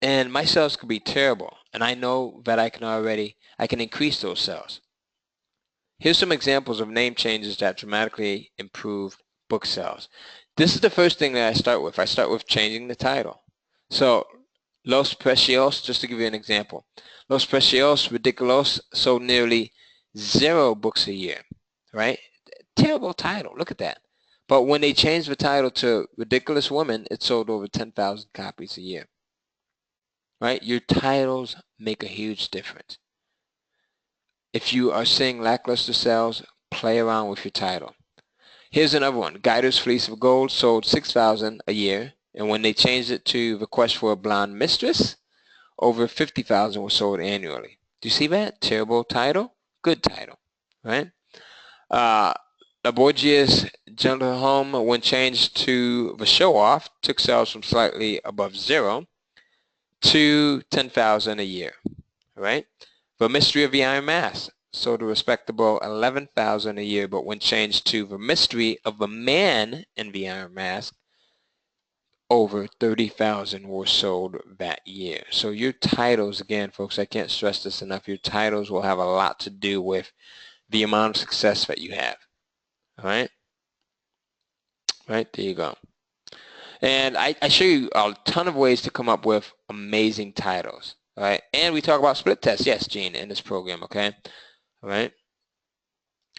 And my sales could be terrible, and I know that I can increase those sales. Here's some examples of name changes that dramatically improve book sales. This is the first thing that I start with. I start with changing the title. So, Los Precios, just to give you an example. Los Precios Ridiculos sold nearly 0 books a year, right? Terrible title, look at that. But when they changed the title to Ridiculous Women, it sold over 10,000 copies a year. Right? Your titles make a huge difference. If you are seeing lackluster sales, play around with your title. Here's another one. Guider's Fleece of Gold sold 6,000 a year, and when they changed it to The Quest for a Blonde Mistress, over 50,000 were sold annually. Do you see that? Terrible title, good title, right? La Borgia's Gentle Home, when changed to The Show Off, took sales from slightly above 0 to 10,000 a year, right? The Mystery of the Iron Mask sold a respectable 11,000 a year, but when changed to The Mystery of the Man in the Iron Mask, over 30,000 were sold that year. So your titles, again, folks, I can't stress this enough, your titles will have a lot to do with the amount of success that you have, all right? Right, there you go. And I show you a ton of ways to come up with amazing titles. All right, and we talk about split tests. Yes, Gene, in this program. Okay, all right.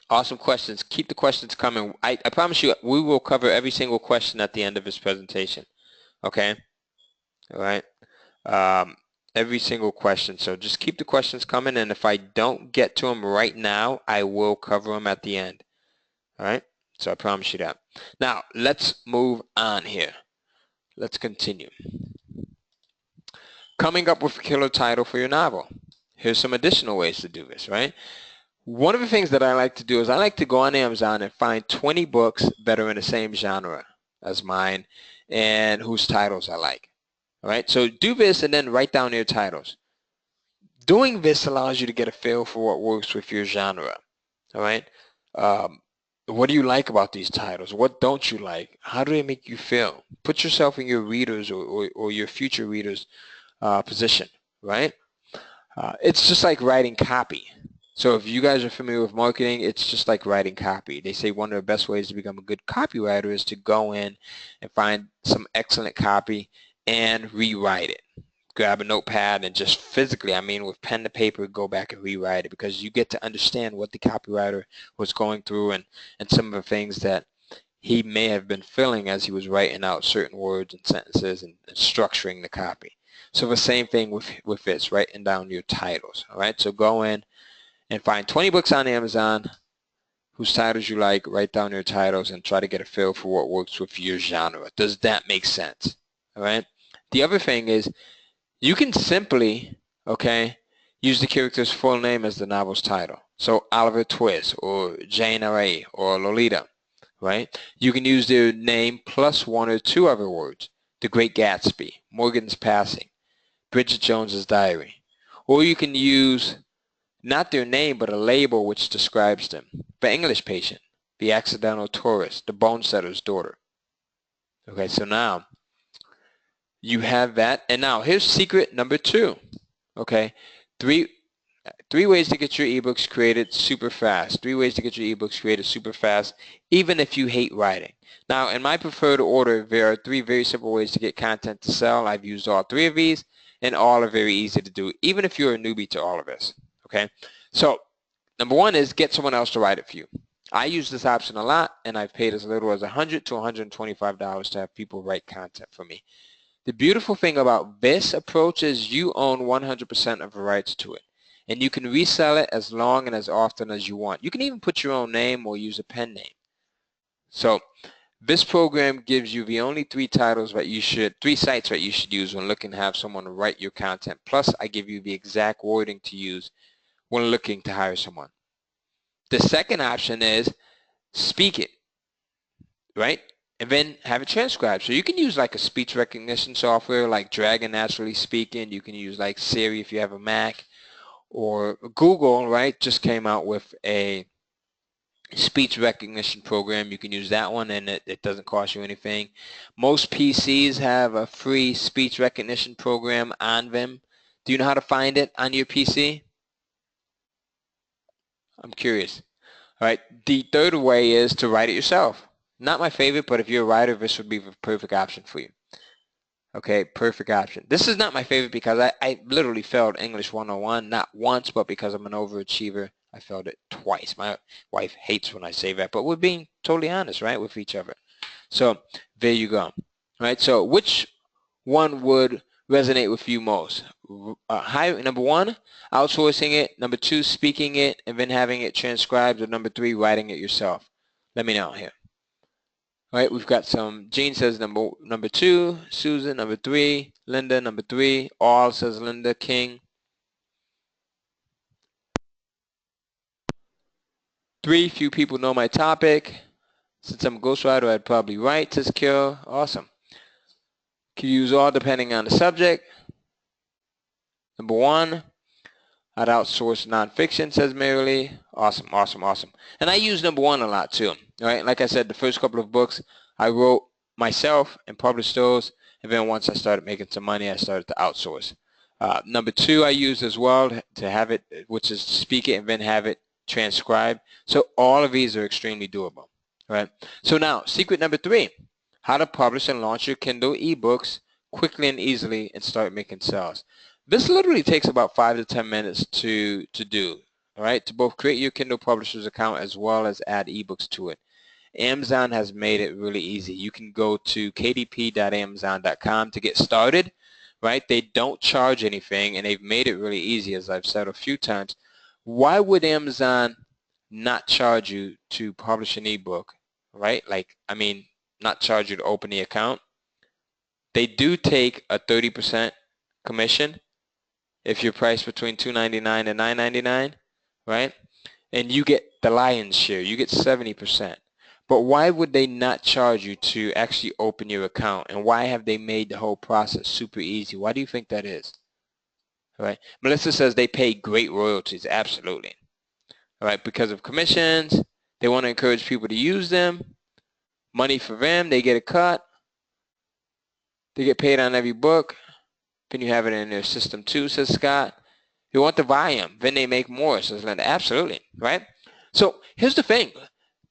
Awesome questions. Keep the questions coming. I promise you, we will cover every single question at the end of this presentation. Okay, all right. Every single question. So just keep the questions coming, and if I don't get to them right now, I will cover them at the end. All right. So I promise you that. Now let's move on here. Let's continue. Coming up with a killer title for your novel. Here's some additional ways to do this, right? One of the things that I like to do is I like to go on Amazon and find 20 books that are in the same genre as mine and whose titles I like. All right, so do this and then write down your titles. Doing this allows you to get a feel for what works with your genre. All right, what do you like about these titles? What don't you like? How do they make you feel? Put yourself in your readers or your future readers' position, right? It's just like writing copy. So if you guys are familiar with marketing, it's just like writing copy. They say one of the best ways to become a good copywriter is to go in and find some excellent copy and rewrite it. Grab a notepad and just physically, I mean with pen to paper, go back and rewrite it, because you get to understand what the copywriter was going through and some of the things that he may have been feeling as he was writing out certain words and sentences and structuring the copy. So the same thing with this, writing down your titles. All right, so go in and find 20 books on Amazon whose titles you like, write down your titles, and try to get a feel for what works with your genre. Does that make sense? All right. The other thing is you can simply, okay, use the character's full name as the novel's title. So Oliver Twist or Jane Eyre or Lolita, right? You can use their name plus one or two other words. The Great Gatsby, Morgan's Passing, Bridget Jones's Diary. Or you can use not their name, but a label which describes them. The English Patient, The Accidental Tourist, The Bone Setter's Daughter. Okay, so now you have that. And now here's secret number 2. Okay, three ways to get your ebooks created super fast. 3 ways to get your ebooks created super fast, even if you hate writing. Now, in my preferred order, there are 3 very simple ways to get content to sell. I've used all 3 of these, and all are very easy to do, even if you're a newbie to all of this. Okay, so number 1 is get someone else to write it for you. I use this option a lot, and I've paid as little as $100 to $125 to have people write content for me. The beautiful thing about this approach is you own 100% of the rights to it, and you can resell it as long and as often as you want. You can even put your own name or use a pen name. So this program gives you the only 3 sites that you should use when looking to have someone write your content. Plus, I give you the exact wording to use when looking to hire someone. The second option is speak it, right? And then have it transcribed. So you can use like a speech recognition software like Dragon Naturally Speaking. You can use like Siri if you have a Mac, or Google, right, just came out with a speech recognition program. You can use that one, and it doesn't cost you anything. Most PCs have a free speech recognition program on them. Do you know how to find it on your PC? I'm curious. All right, the third way is to write it yourself. Not my favorite, but if you're a writer, this would be the perfect option for you. Okay, perfect option. This is not my favorite because I literally failed English 101, not once, but because I'm an overachiever, I failed it twice. My wife hates when I say that, but we're being totally honest, right, with each other. So there you go. All right, so which one would resonate with you most? Number 1, outsourcing it. Number 2, speaking it and then having it transcribed. Or number 3, writing it yourself. Let me know here. All right, we've got some. Jean says number 2. Susan, number 3. Linda, number 3. All says Linda. King. 3, few people know my topic. Since I'm a ghostwriter, I'd probably write, says Kill. Awesome. Can use all depending on the subject. Number 1, I'd outsource nonfiction, says Marilee. Awesome, awesome, awesome. And I use number 1 a lot too. All right, like I said, the first couple of books I wrote myself and published those, and then once I started making some money, I started to outsource. Number 2 I use as well to have it, which is to speak it and then have it transcribed. So all of these are extremely doable. All right. So now, secret number 3, how to publish and launch your Kindle ebooks quickly and easily and start making sales. This literally takes about 5 to 10 minutes to do, all right, to both create your Kindle publisher's account as well as add ebooks to it. Amazon has made it really easy. You can go to kdp.amazon.com to get started, right? They don't charge anything, and they've made it really easy, as I've said a few times. Why would Amazon not charge you to publish an ebook, right? Like, I mean, not charge you to open the account. They do take a 30% commission if you're priced between $2.99 and $9.99, right? and you get the lion's share. You get 70%. But why would they not charge you to actually open your account? And why have they made the whole process super easy? Why do you think that is? All right. Melissa says they pay great royalties. Absolutely. All right. Because of commissions, they want to encourage people to use them. Money for them, they get a cut. They get paid on every book. Then you have it in their system too, says Scott. You want the volume, then they make more, says Linda. Absolutely, right? So here's the thing.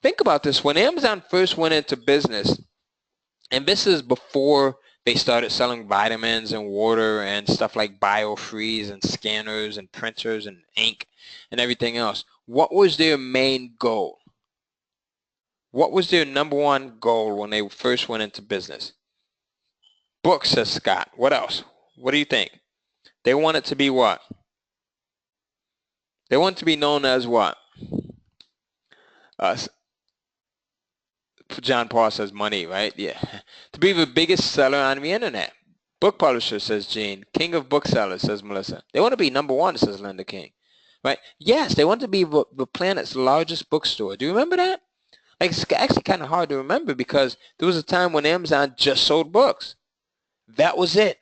Think about this. When Amazon first went into business, and this is before they started selling vitamins and water and stuff like BioFreeze and scanners and printers and ink and everything else, what was their main goal? What was their number one goal when they first went into business? Books, says Scott. What else? What do you think? They want it to be what? They want it to be known as what? John Paul says money, right? Yeah. To be the biggest seller on the internet. Book publisher, says Gene. King of booksellers, says Melissa. They want to be number one, says Linda King. Right? Yes, they want to be the planet's largest bookstore. Do you remember that? Like, it's actually kind of hard to remember because there was a time when Amazon just sold books. That was it.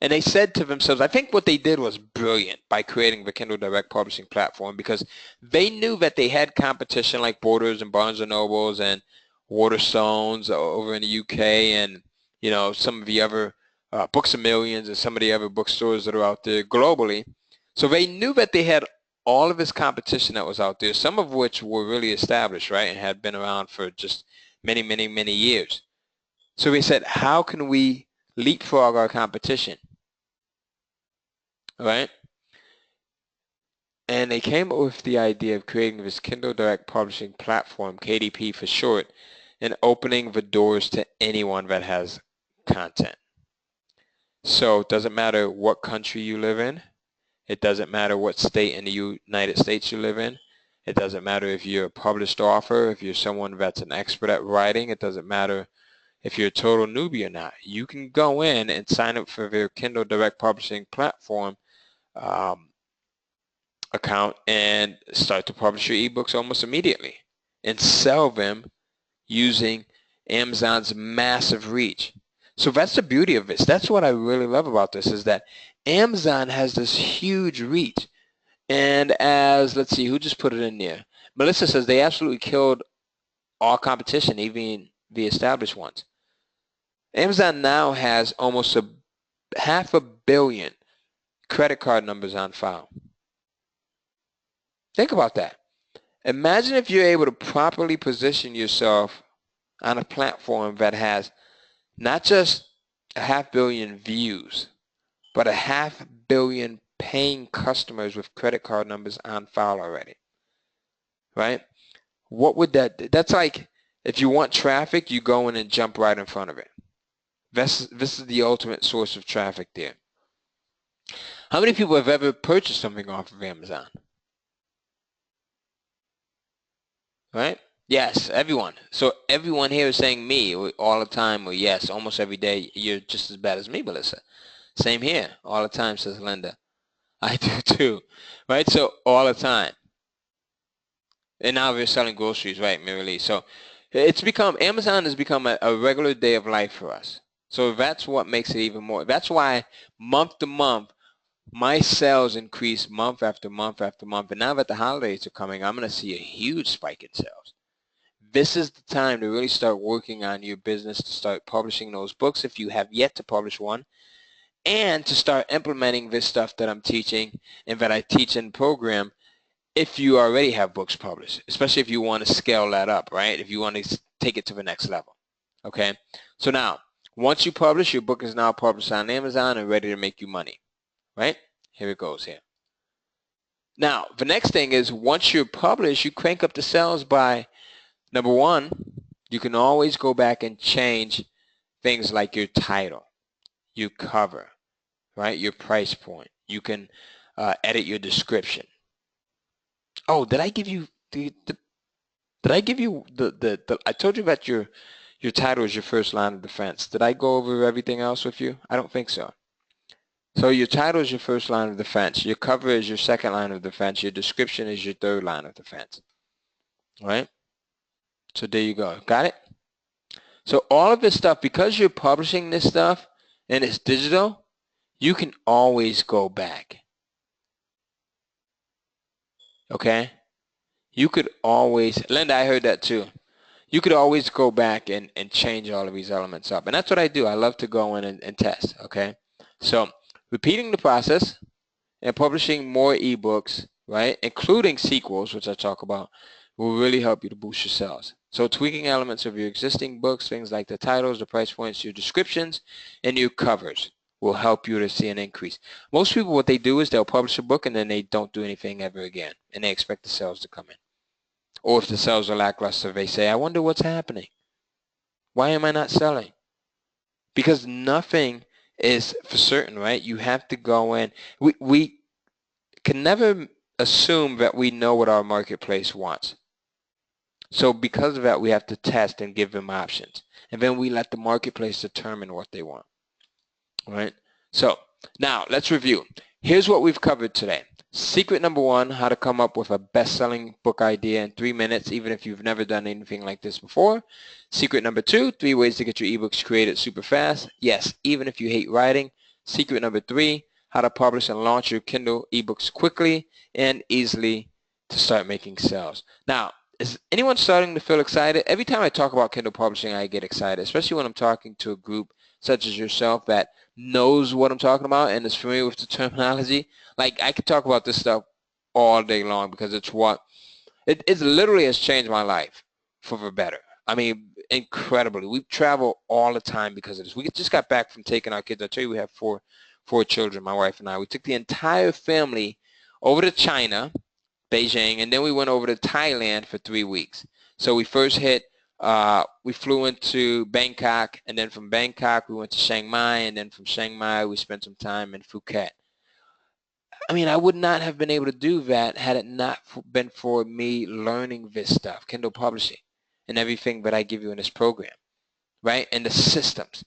And they said to themselves, I think what they did was brilliant by creating the Kindle Direct Publishing platform because they knew that they had competition like Borders and Barnes & Nobles and Waterstones over in the UK and, you know, some of the other Books A Millions and some of the other bookstores that are out there globally. So they knew that they had all of this competition that was out there, some of which were really established, right, and had been around for just many, many, many years. So they said, how can we leapfrog our competition? All right? And they came up with the idea of creating this Kindle Direct Publishing platform, KDP for short, and opening the doors to anyone that has content. So it doesn't matter what country you live in. It doesn't matter what state in the United States you live in. It doesn't matter if you're a published author, if you're someone that's an expert at writing. It doesn't matter if you're a total newbie or not. You can go in and sign up for their Kindle Direct Publishing platform account and start to publish your ebooks almost immediately and sell them using Amazon's massive reach. So that's the beauty of this. That's what I really love about this is that Amazon has this huge reach. And as, let's see, who just put it in there? Melissa says they absolutely killed all competition, even the established ones. Amazon now has almost 500 million credit card numbers on file. Think about that. Imagine if you're able to properly position yourself on a platform that has not just 500 million views, but 500 million paying customers with credit card numbers on file already, right? What would that's like if you want traffic, you go in and jump right in front of it. This is the ultimate source of traffic there. How many people have ever purchased something off of Amazon? Right? Yes, everyone. So everyone here is saying me all the time, or yes, almost every day. You're just as bad as me, Melissa. Same here, all the time, says Linda. I do too, right? So all the time. And now we're selling groceries, right, Mary? So it's become, Amazon has become a regular day of life for us. So that's what makes it even more. That's why month to month, my sales increase month after month after month. And now that the holidays are coming, I'm going to see a huge spike in sales. This is the time to really start working on your business, to start publishing those books if you have yet to publish one, and to start implementing this stuff that I'm teaching and that I teach in the program if you already have books published, especially if you want to scale that up, right? If you want to take it to the next level, okay? So now, once you publish, your book is now published on Amazon and ready to make you money, right? Here it goes here. Now, the next thing is once you're published, you crank up the sales by, number one, you can always go back and change things like your title, your cover, right? Your price point. You can edit your description. Oh, did I give you did I give you I told you that your title is your first line of defense. Did I go over everything else with you? I don't think so. So your title is your first line of defense. Your cover is your second line of defense. Your description is your third line of defense. All right? So there you go. Got it? So all of this stuff, because you're publishing this stuff and it's digital, you can always go back. Okay? You could always, Linda, I heard that too. You could always go back and change all of these elements up. And that's what I do. I love to go in and test. Okay? So repeating the process and publishing more ebooks, right, including sequels, which I talk about, will really help you to boost your sales. So tweaking elements of your existing books, things like the titles, the price points, your descriptions, and your covers will help you to see an increase. Most people, what they do is they'll publish a book and then they don't do anything ever again, and they expect the sales to come in. Or if the sales are lackluster, they say, I wonder what's happening. Why am I not selling? Because nothing is for certain, right? You have to go in. We can never assume that we know what our marketplace wants. So because of that, we have to test and give them options. And then we let the marketplace determine what they want. All right? So now let's review. Here's what we've covered today. Secret number 1, how to come up with a best-selling book idea in 3 minutes, even if you've never done anything like this before. Secret number 2, 3 ways to get your ebooks created super fast. Yes, even if you hate writing. Secret number 3, how to publish and launch your Kindle ebooks quickly and easily to start making sales. Now, is anyone starting to feel excited? Every time I talk about Kindle publishing, I get excited, especially when I'm talking to a group such as yourself that knows what I'm talking about and is familiar with the terminology. Like, I could talk about this stuff all day long because it's what it literally has changed my life for the better. I mean, incredibly. We travel all the time because of this. We just got back from taking our kids. I tell you, we have four children, my wife and I. We took the entire family over to China, Beijing, and then we went over to Thailand for 3 weeks. So we first we flew into Bangkok, and then from Bangkok we went to Chiang Mai, and then from Chiang Mai we spent some time in Phuket. I mean, I would not have been able to do that had it not been for me learning this stuff, Kindle publishing, and everything that I give you in this program, right? And the systems.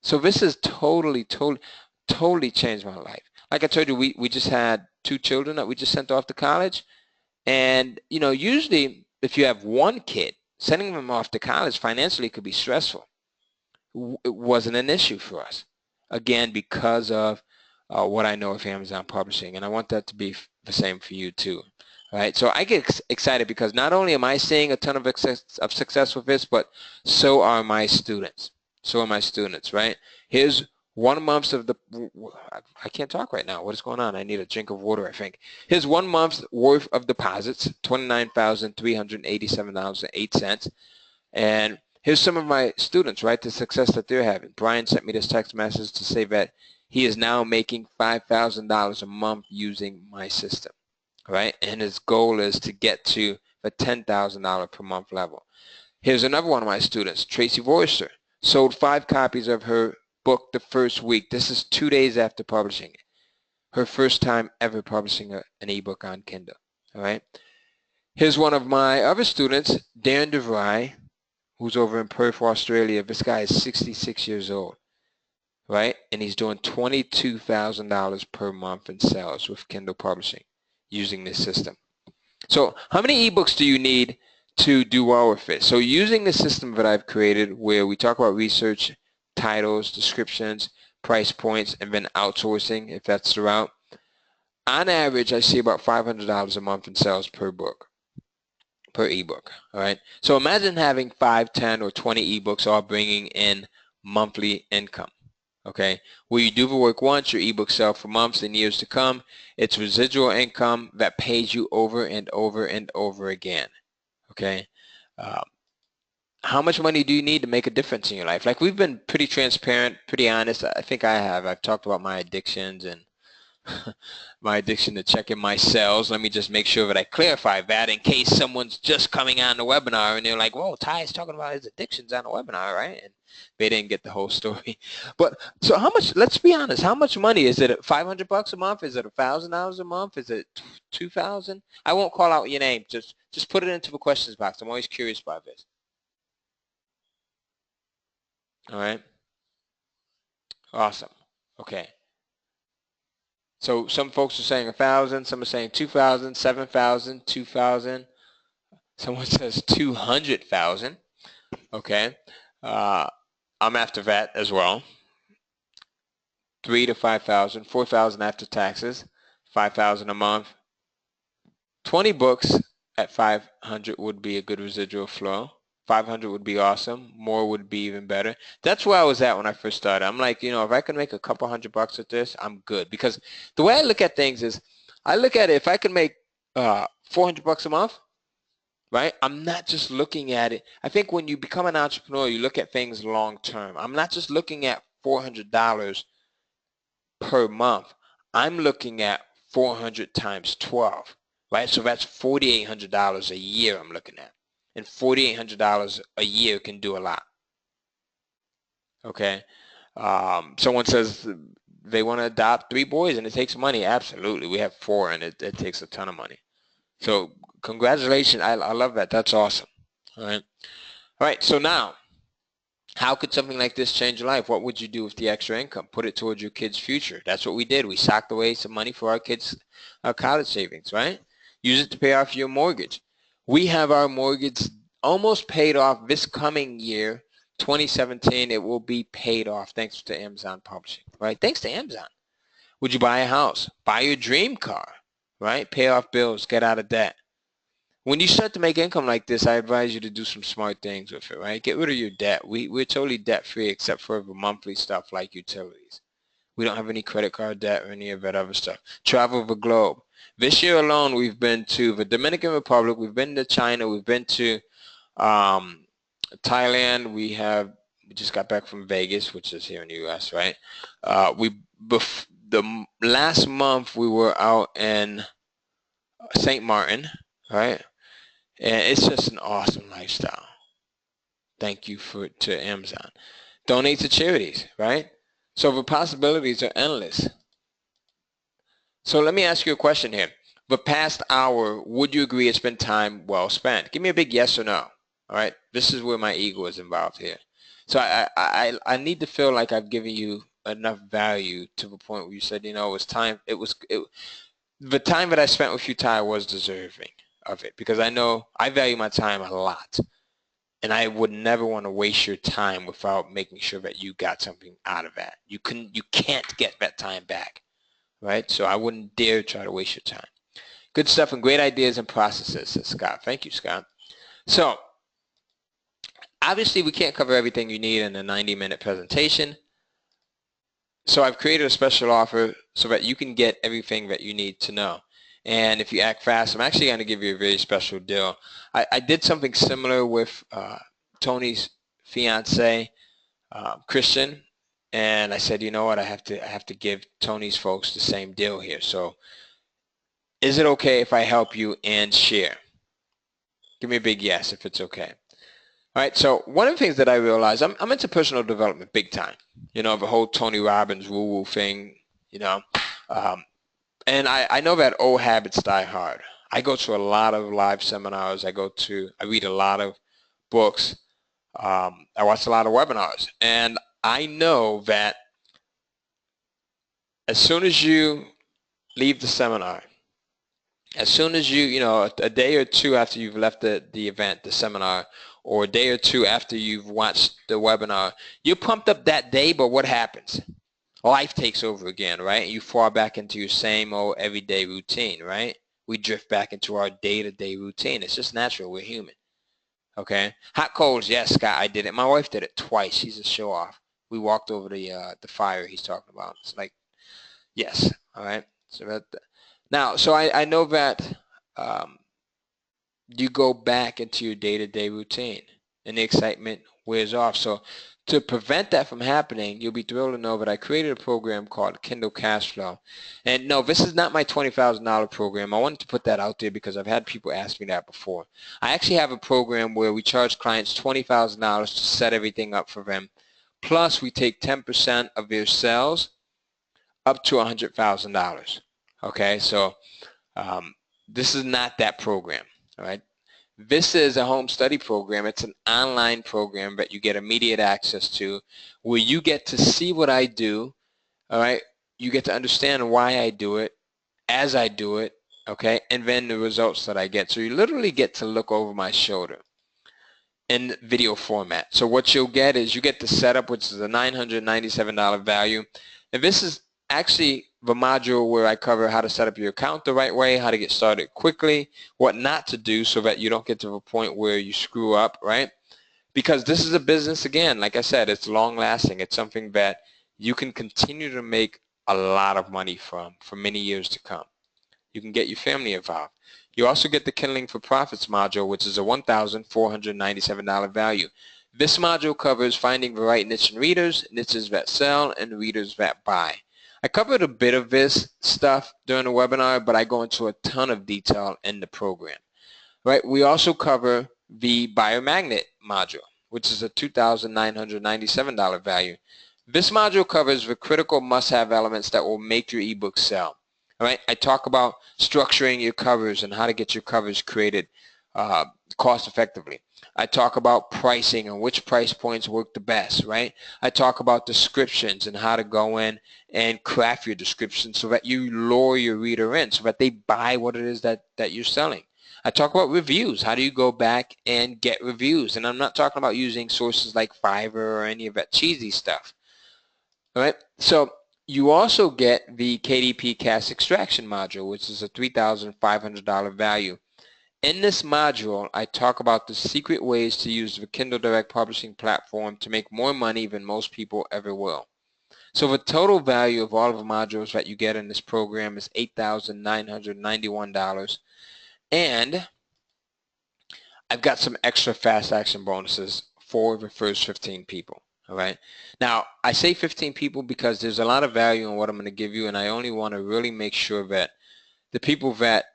So this has totally changed my life. Like I told you, we just had 2 children that we just sent off to college. And, you know, usually if you have 1 kid, sending them off to college financially could be stressful. It wasn't an issue for us. Again, because of what I know of Amazon publishing. And I want that to be the same for you too. All right, so I get excited because not only am I seeing a ton of success with this, but so are my students. So are my students, right? Here's 1 month of the, I can't talk right now. What is going on? I need a drink of water, I think. Here's 1 month's worth of deposits, $29,387.08. And here's some of my students, right, the success that they're having. Brian sent me this text message to say that he is now making $5,000 a month using my system, right? And his goal is to get to the $10,000 per month level. Here's another one of my students, Tracy Voister, sold 5 copies of her book the first week. This is 2 days after publishing it. Her first time ever publishing an ebook on Kindle, all right? Here's one of my other students, Darren DeVry, who's over in Perth, Australia. This guy is 66 years old, right? And he's doing $22,000 per month in sales with Kindle publishing using this system. So how many ebooks do you need to do well with it? So using the system that I've created where we talk about research, titles, descriptions, price points, and then outsourcing, if that's the route, on average, I see about $500 a month in sales per book, per ebook, all right? So imagine having 5, 10, or 20 ebooks all bringing in monthly income, okay? Where you do the work once, your ebooks sell for months and years to come. It's residual income that pays you over and over and over again, okay? How much money do you need to make a difference in your life? Like, we've been pretty transparent, pretty honest. I think I have. I've talked about my addictions and my addiction to checking my cells. Let me just make sure that I clarify that in case someone's just coming on the webinar and they're like, whoa, Ty's talking about his addictions on the webinar, right? And they didn't get the whole story. But so how much, let's be honest, how much money? Is it $500 a month? Is it $1,000 a month? Is it $2,000? I won't call out your name. Just put it into the questions box. I'm always curious about this. All right. Awesome. Okay. So some folks are saying 1,000, some are saying 2,000, 7,000, 2,000. Someone says 200,000. Okay. I'm after that as well. 3 to 5,000, 4,000 after taxes, 5,000 a month. 20 books at 500 would be a good residual flow. 500 would be awesome. More would be even better. That's where I was at when I first started. I'm like, if I can make a couple $100 at this, I'm good. Because the way I look at things is, I look at it, if I can make $400 a month, right? I'm not just looking at it. I think when you become an entrepreneur, you look at things long term. I'm not just looking at $400 per month. I'm looking at 400 times 12, right? So that's $4,800 a year I'm looking at. And $4,800 a year can do a lot. Okay. Someone says they want to adopt 3 boys and it takes money. Absolutely. We have 4 and it takes a ton of money. So congratulations. I love that. That's awesome. All right. All right. So now, how could something like this change your life? What would you do with the extra income? Put it towards your kids' future. That's what we did. We socked away some money for our kids' college savings, right? Use it to pay off your mortgage. We have our mortgage almost paid off this coming year, 2017. It will be paid off thanks to Amazon Publishing, right? Thanks to Amazon. Would you buy a house? Buy your dream car, right? Pay off bills, get out of debt. When you start to make income like this, I advise you to do some smart things with it, right? Get rid of your debt. We're totally debt-free except for the monthly stuff like utilities. We don't have any credit card debt or any of that other stuff. Travel the globe. This year alone, we've been to the Dominican Republic. We've been to China. We've been to Thailand. We just got back from Vegas, which is here in the U.S., right? The last month, we were out in St. Martin, right? And it's just an awesome lifestyle. Thank you to Amazon. Donate to charities, right? So the possibilities are endless. So let me ask you a question here. The past hour, would you agree it's been time well spent? Give me a big yes or no. All right. This is where my ego is involved here. So I need to feel like I've given you enough value to the point where you said, it was time. The time that I spent with you, Ty, was deserving of it, because I know I value my time a lot, and I would never want to waste your time without making sure that you got something out of that. You can't get that time back, right? So I wouldn't dare try to waste your time. Good stuff and great ideas and processes, says Scott. Thank you, Scott. So obviously we can't cover everything you need in a 90-minute presentation. So I've created a special offer so that you can get everything that you need to know. And if you act fast, I'm actually going to give you a very special deal. I did something similar with Tony's fiance, Christian, and I said, you know what, I have to give Tony's folks the same deal here. So is it okay if I help you and share? Give me a big yes if it's okay. All right, so one of the things that I realized, I'm into personal development big time. The whole Tony Robbins woo-woo thing, and I know that old habits die hard. I go to a lot of live seminars. I read a lot of books. I watch a lot of webinars. And I know that as soon as you leave the seminar, as soon as a day or two after you've left the event, the seminar, or a day or two after you've watched the webinar, you're pumped up that day, but what happens? Life takes over again, right? You fall back into your same old everyday routine, right? We drift back into our day-to-day routine. It's just natural. We're human. Okay? Hot coals, yes, Scott, I did it. My wife did it twice. She's a show-off. We walked over the fire he's talking about. It's like, yes, all right? So so I know that you go back into your day-to-day routine and the excitement wears off. So to prevent that from happening, you'll be thrilled to know that I created a program called Kindle Cash Flow. And no, this is not my $20,000 program. I wanted to put that out there because I've had people ask me that before. I actually have a program where we charge clients $20,000 to set everything up for them. Plus, we take 10% of their sales up to $100,000. Okay, so this is not that program. All right. This is a home study program. It's an online program that you get immediate access to, where you get to see what I do, all right, you get to understand why I do it, as I do it, okay, and then the results that I get. So you literally get to look over my shoulder in video format. So what you'll get is you get the setup, which is a $997 value. And this is actually the module where I cover how to set up your account the right way, how to get started quickly, what not to do so that you don't get to the point where you screw up, right? Because this is a business, again, like I said, it's long lasting. It's something that you can continue to make a lot of money from for many years to come. You can get your family involved. You also get the Kindling for Profits module, which is a $1,497 value. This module covers finding the right niche in readers, niches that sell, and readers that buy. I covered a bit of this stuff during the webinar, but I go into a ton of detail in the program. Right? We also cover the Buyer Magnet module, which is a $2,997 value. This module covers the critical must-have elements that will make your ebook sell. All right? I talk about structuring your covers and how to get your covers created cost effectively. I talk about pricing and which price points work the best, right? I talk about descriptions and how to go in and craft your description so that you lure your reader in, so that they buy what it is that you're selling. I talk about reviews. How do you go back and get reviews? And I'm not talking about using sources like Fiverr or any of that cheesy stuff. All right? So you also get the KDP Cast Extraction module, which is a $3,500 value. In this module, I talk about the secret ways to use the Kindle Direct Publishing platform to make more money than most people ever will. So the total value of all of the modules that you get in this program is $8,991. And I've got some extra fast action bonuses for the first 15 people. All right. Now, I say 15 people because there's a lot of value in what I'm going to give you, and I only want to really make sure that the people that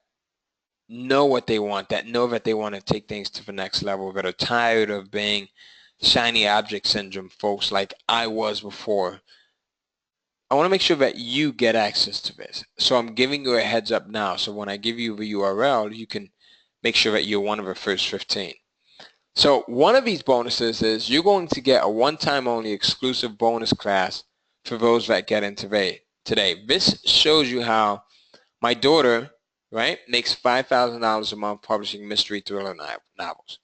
know what they want, that know that they want to take things to the next level, that are tired of being shiny object syndrome folks like I was before, I want to make sure that you get access to this. So I'm giving you a heads up now. So when I give you the URL, you can make sure that you're one of the first 15. So one of these bonuses is you're going to get a one-time only exclusive bonus class for those that get in today. This shows you how my daughter, right, makes $5,000 a month publishing mystery thriller novels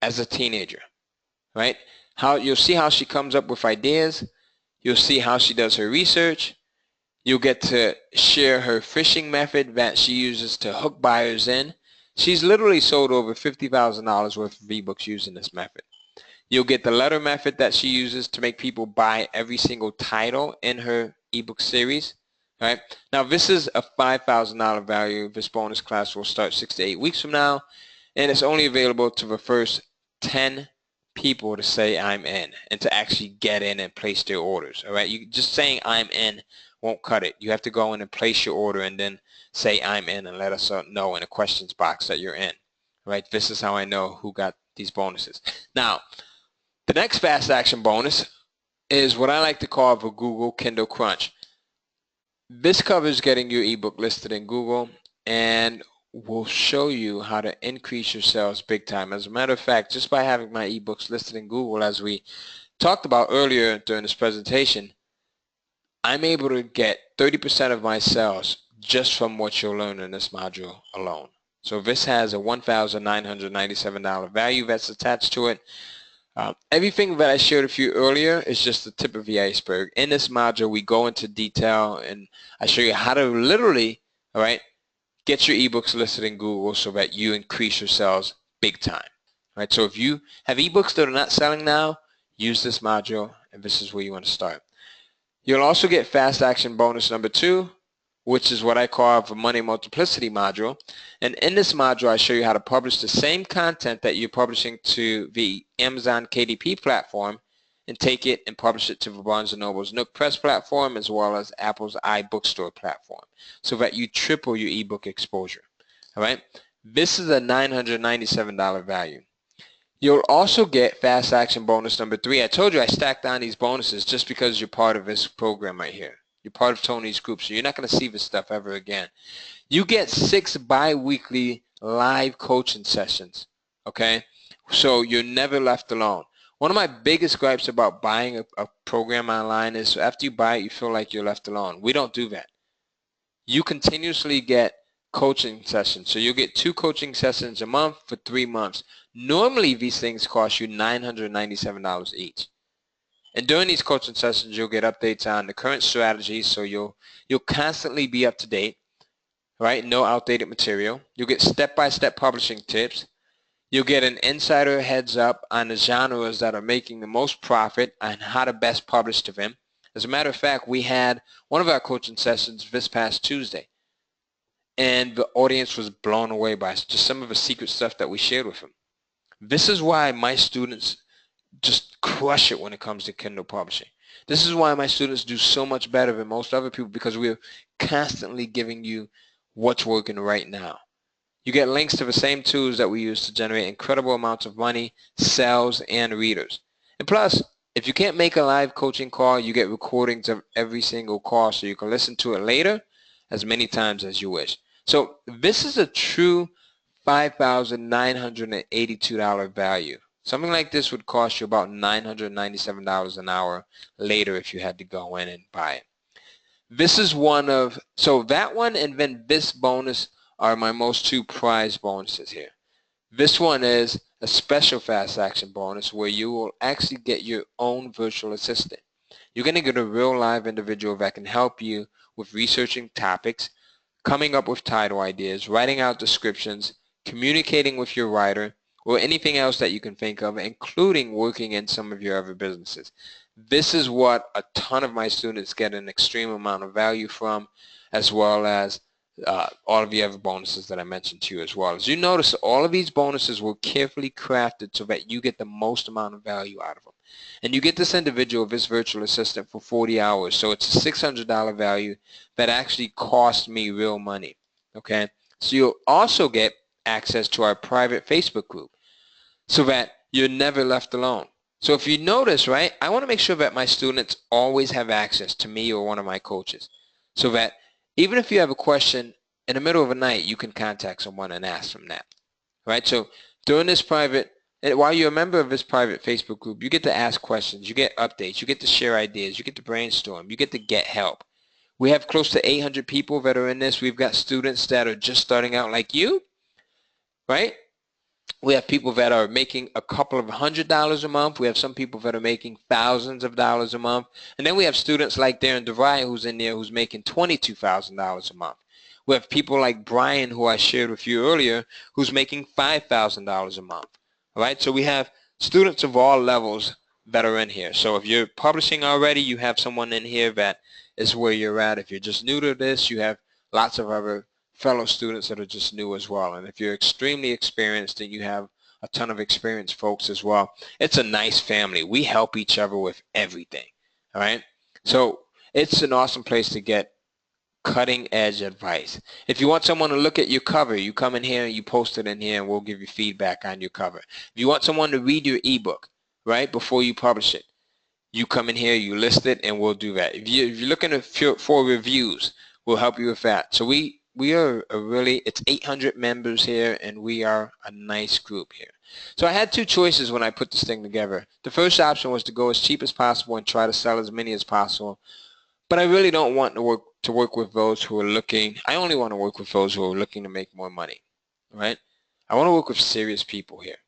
as a teenager, right? How you'll see how she comes up with ideas. You'll see how she does her research. You'll get to share her fishing method that she uses to hook buyers in. She's literally sold over $50,000 worth of ebooks using this method. You'll get the letter method that she uses to make people buy every single title in her ebook series. Right? Now, this is a $5,000 value. This bonus class will start 6 to 8 weeks from now, and it's only available to the first 10 people to say I'm in and to actually get in and place their orders. All right? You just saying I'm in won't cut it. You have to go in and place your order and then say I'm in and let us know in the questions box that you're in. All right? This is how I know who got these bonuses. Now, the next fast action bonus is what I like to call the Google Kindle Crunch. This covers getting your ebook listed in Google and will show you how to increase your sales big time. As a matter of fact, just by having my ebooks listed in Google, as we talked about earlier during this presentation, I'm able to get 30% of my sales just from what you'll learn in this module alone. So this has a $1,997 value that's attached to it. Everything that I shared with you earlier is just the tip of the iceberg. In this module, we go into detail and I show you how to literally, all right, get your ebooks listed in Google so that you increase your sales big time. All right, so if you have ebooks that are not selling now, use this module, and this is where you want to start. You'll also get fast action bonus number 2, which is what I call the Money Multiplicity module. And in this module, I show you how to publish the same content that you're publishing to the Amazon KDP platform and take it and publish it to the Barnes & Noble's Nook Press platform as well as Apple's iBookstore platform so that you triple your ebook exposure. All right? This is a $997 value. You'll also get fast action bonus number 3. I told you I stacked down these bonuses just because you're part of this program right here. You're part of Tony's group, so you're not going to see this stuff ever again. You get 6 bi-weekly live coaching sessions, okay? So you're never left alone. One of my biggest gripes about buying a program online is after you buy it, you feel like you're left alone. We don't do that. You continuously get coaching sessions. So you'll get 2 coaching sessions a month for 3 months. Normally, these things cost you $997 each. And during these coaching sessions, you'll get updates on the current strategies, so you'll constantly be up to date, right? No outdated material. You'll get step-by-step publishing tips. You'll get an insider heads up on the genres that are making the most profit and how to best publish to them. As a matter of fact, we had one of our coaching sessions this past Tuesday, and the audience was blown away by just some of the secret stuff that we shared with them. This is why my students just crush it when it comes to Kindle publishing. This is why my students do so much better than most other people, because we're constantly giving you what's working right now. You get links to the same tools that we use to generate incredible amounts of money, sales, and readers. And plus, if you can't make a live coaching call, you get recordings of every single call so you can listen to it later as many times as you wish. So this is a true $5,982 value. Something like this would cost you about $997 an hour later if you had to go in and buy it. This is one of, so that one and then this bonus are my most 2 prized bonuses here. This one is a special fast action bonus where you will actually get your own virtual assistant. You're going to get a real live individual that can help you with researching topics, coming up with title ideas, writing out descriptions, communicating with your writer, or anything else that you can think of, including working in some of your other businesses. This is what a ton of my students get an extreme amount of value from, as well as all of the other bonuses that I mentioned to you as well. As you notice, all of these bonuses were carefully crafted so that you get the most amount of value out of them. And you get this individual, this virtual assistant, for 40 hours. So it's a $600 value that actually cost me real money. Okay? So you'll also get access to our private Facebook group so that you're never left alone. So if you notice, right, I want to make sure that my students always have access to me or one of my coaches, so that even if you have a question in the middle of the night, you can contact someone and ask them that, right? So during this private, while you're a member of this private Facebook group, you get to ask questions, you get updates, you get to share ideas, you get to brainstorm, you get to get help. We have close to 800 people that are in this. We've got students that are just starting out like you, right? We have people that are making a couple of $100 a month. We have some people that are making thousands of dollars a month. And then we have students like Darren DeVry, who's in there, who's making $22,000 a month. We have people like Brian, who I shared with you earlier, who's making $5,000 a month. All right, so we have students of all levels that are in here. So if you're publishing already, you have someone in here that is where you're at. If you're just new to this, you have lots of other fellow students that are just new as well. And if you're extremely experienced, then you have a ton of experienced folks as well. It's a nice family. We help each other with everything. All right, so it's an awesome place to get cutting edge advice. If you want someone to look at your cover, you come in here and you post it in here and we'll give you feedback on your cover. If you want someone to read your ebook, right, before you publish it, you come in here, you list it, and we'll do that. If you're looking for reviews, we'll help you with that. So we are it's 800 members here, and we are a nice group here. So I had 2 choices when I put this thing together. The first option was to go as cheap as possible and try to sell as many as possible. But I really don't want to work with those who are looking. I only want to work with those who are looking to make more money, right? I want to work with serious people here.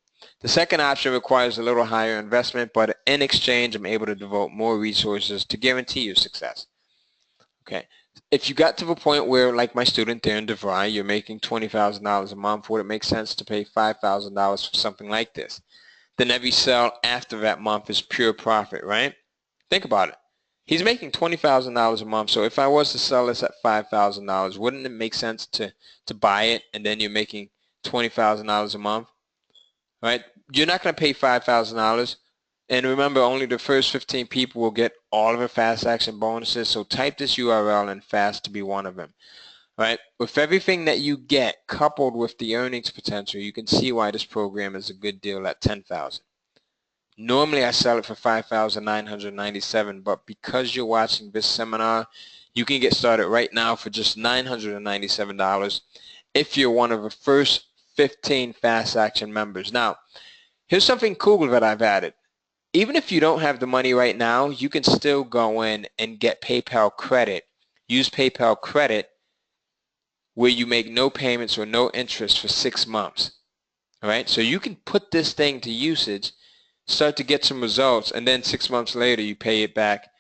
The second option requires a little higher investment, but in exchange, I'm able to devote more resources to guarantee your success. Okay. If you got to the point where, like my student Darren DeVry, you're making $20,000 a month, would it make sense to pay $5,000 for something like this? Then every sale after that month is pure profit, right? Think about it. He's making $20,000 a month, so if I was to sell this at $5,000, wouldn't it make sense to buy it, and then you're making $20,000 a month, right? You're not going to pay $5,000. And remember, only the first 15 people will get all of the fast action bonuses. So type this URL and fast to be one of them. Right? With everything that you get coupled with the earnings potential, you can see why this program is a good deal at $10,000. Normally I sell it for $5,997, but because you're watching this seminar, you can get started right now for just $997 if you're one of the first 15 fast action members. Now, here's something cool that I've added. even if you don't have the money right now, you can still go in and get PayPal credit. Use PayPal credit where you make no payments or no interest for 6 months. All right, so you can put this thing to usage, start to get some results, and then 6 months later you pay it back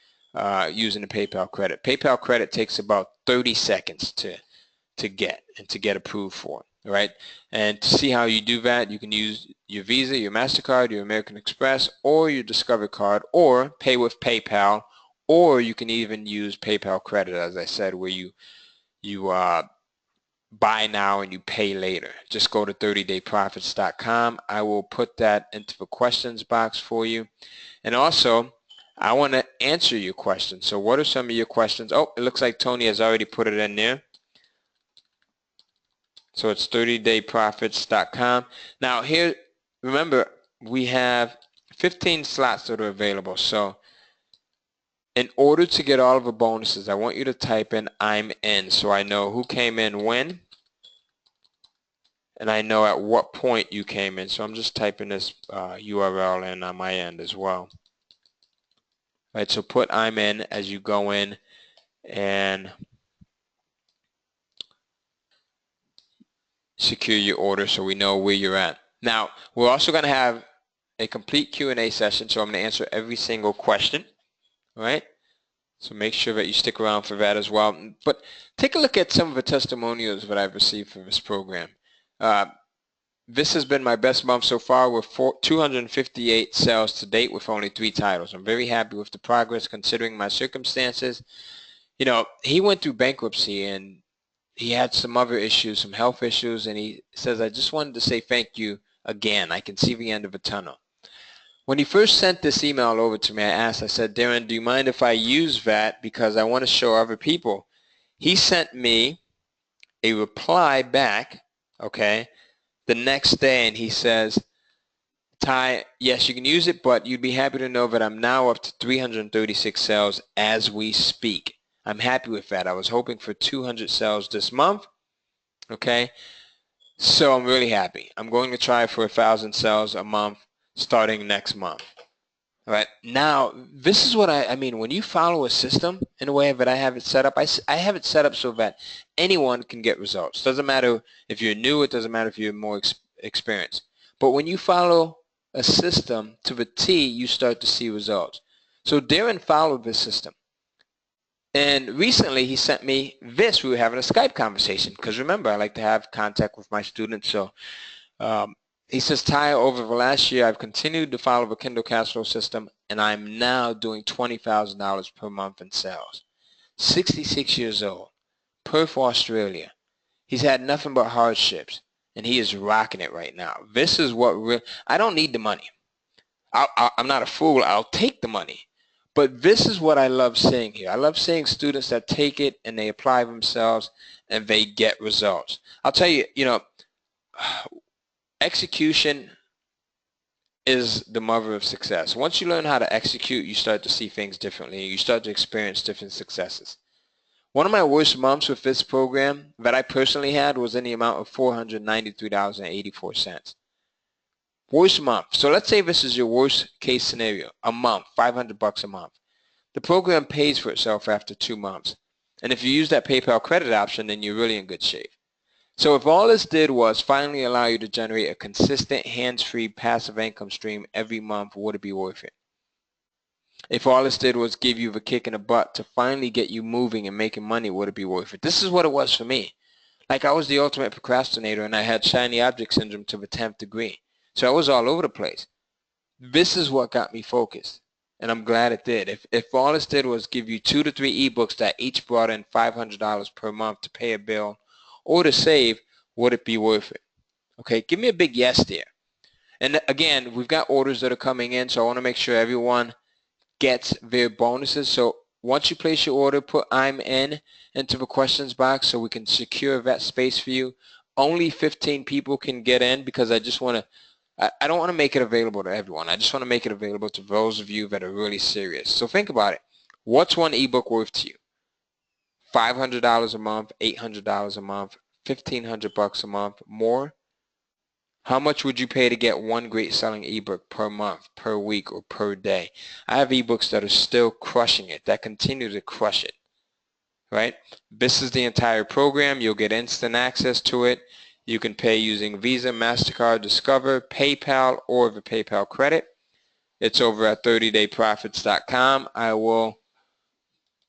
using the PayPal credit. PayPal credit takes about 30 seconds to get and to get approved for. All right, and to see how you do that, you can use your Visa, your MasterCard, your American Express, or your Discover card, or pay with PayPal, or you can even use PayPal credit, as I said, where you buy now and you pay later. Just go to 30dayprofits.com. I will put that into the questions box for you. And also, I want to answer your questions. So what are some of your questions? Oh, it looks like Tony has already put it in there. So it's 30dayprofits.com. Now here, remember, we have 15 slots that are available. So in order to get all of the bonuses, I want you to type in I'm in, so I know who came in when, and I know at what point you came in. So I'm just typing this URL in on my end as well. All right, so put I'm in as you go in and secure your order so we know where you're at. Now, we're also going to have a complete Q&A session, so I'm going to answer every single question. All right? So make sure that you stick around for that as well. But take a look at some of the testimonials that I've received from this program. This has been my best month so far with 258 sales to date with only 3 titles. I'm very happy with the progress considering my circumstances. You know, he went through bankruptcy and he had some other issues, some health issues, and he says, I just wanted to say thank you again. I can see the end of the tunnel. When he first sent this email over to me, I said, Darren, do you mind if I use that because I want to show other people? He sent me a reply back, okay, the next day, and he says, Ty, yes, you can use it, but you'd be happy to know that I'm now up to 336 sales as we speak. I'm happy with that. I was hoping for 200 sales this month, okay? So I'm really happy. I'm going to try for 1,000 sales a month starting next month. All right. Now, this is what I mean. When you follow a system in a way that I have it set up, I have it set up so that anyone can get results. Doesn't matter if you're new. It doesn't matter if you're more experienced. But when you follow a system to the T, you start to see results. So Darren followed this system. And recently he sent me this. We were having a Skype conversation because remember, I like to have contact with my students. So he says, Ty, over the last year, I've continued to follow the Kindle cash flow system, and I'm now doing $20,000 per month in sales. 66 years old, Perth, Australia. He's had nothing but hardships, and he is rocking it right now. This is what I don't need the money. I'm not a fool. I'll take the money. But this is what I love seeing here. I love seeing students that take it and they apply themselves and they get results. I'll tell you, you know, execution is the mother of success. Once you learn how to execute, you start to see things differently. You start to experience different successes. One of my worst months with this program that I personally had was in the amount of $493.84. Worst month. So let's say this is your worst case scenario. A month, $500 a month. The program pays for itself after 2 months. And if you use that PayPal credit option, then you're really in good shape. So if all this did was finally allow you to generate a consistent, hands-free, passive income stream every month, would it be worth it? If all this did was give you the kick in the butt to finally get you moving and making money, would it be worth it? This is what it was for me. Like I was the ultimate procrastinator and I had shiny object syndrome to the 10th degree. So I was all over the place. This is what got me focused. And I'm glad it did. If all this did was give you 2 to 3 ebooks that each brought in $500 per month to pay a bill or to save, would it be worth it? Okay, give me a big yes there. And again, we've got orders that are coming in, so I want to make sure everyone gets their bonuses. So once you place your order, put I'm in into the questions box so we can secure that space for you. Only 15 people can get in because I just want to, I don't want to make it available to everyone. I just want to make it available to those of you that are really serious. So think about it. What's one ebook worth to you? $500 a month, $800 a month, $1,500 a month, more? How much would you pay to get one great selling ebook per month, per week, or per day? I have ebooks that are still crushing it, that continue to crush it, right? This is the entire program. You'll get instant access to it. You can pay using Visa, MasterCard, Discover, PayPal, or the PayPal credit. It's over at 30dayprofits.com. I will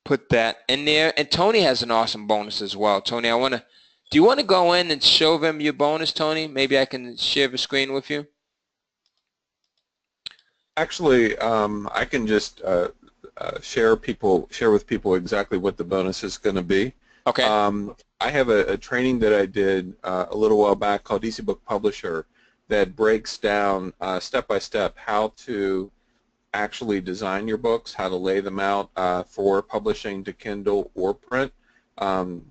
put that in there. And Tony has an awesome bonus as well. Tony, do you want to go in and show them your bonus, Tony? Maybe I can share the screen with you. Actually, I can just share with people exactly what the bonus is going to be. Okay. I have a training that I did a little while back called Easy Book Publisher that breaks down step by step how to actually design your books, how to lay them out for publishing to Kindle or print,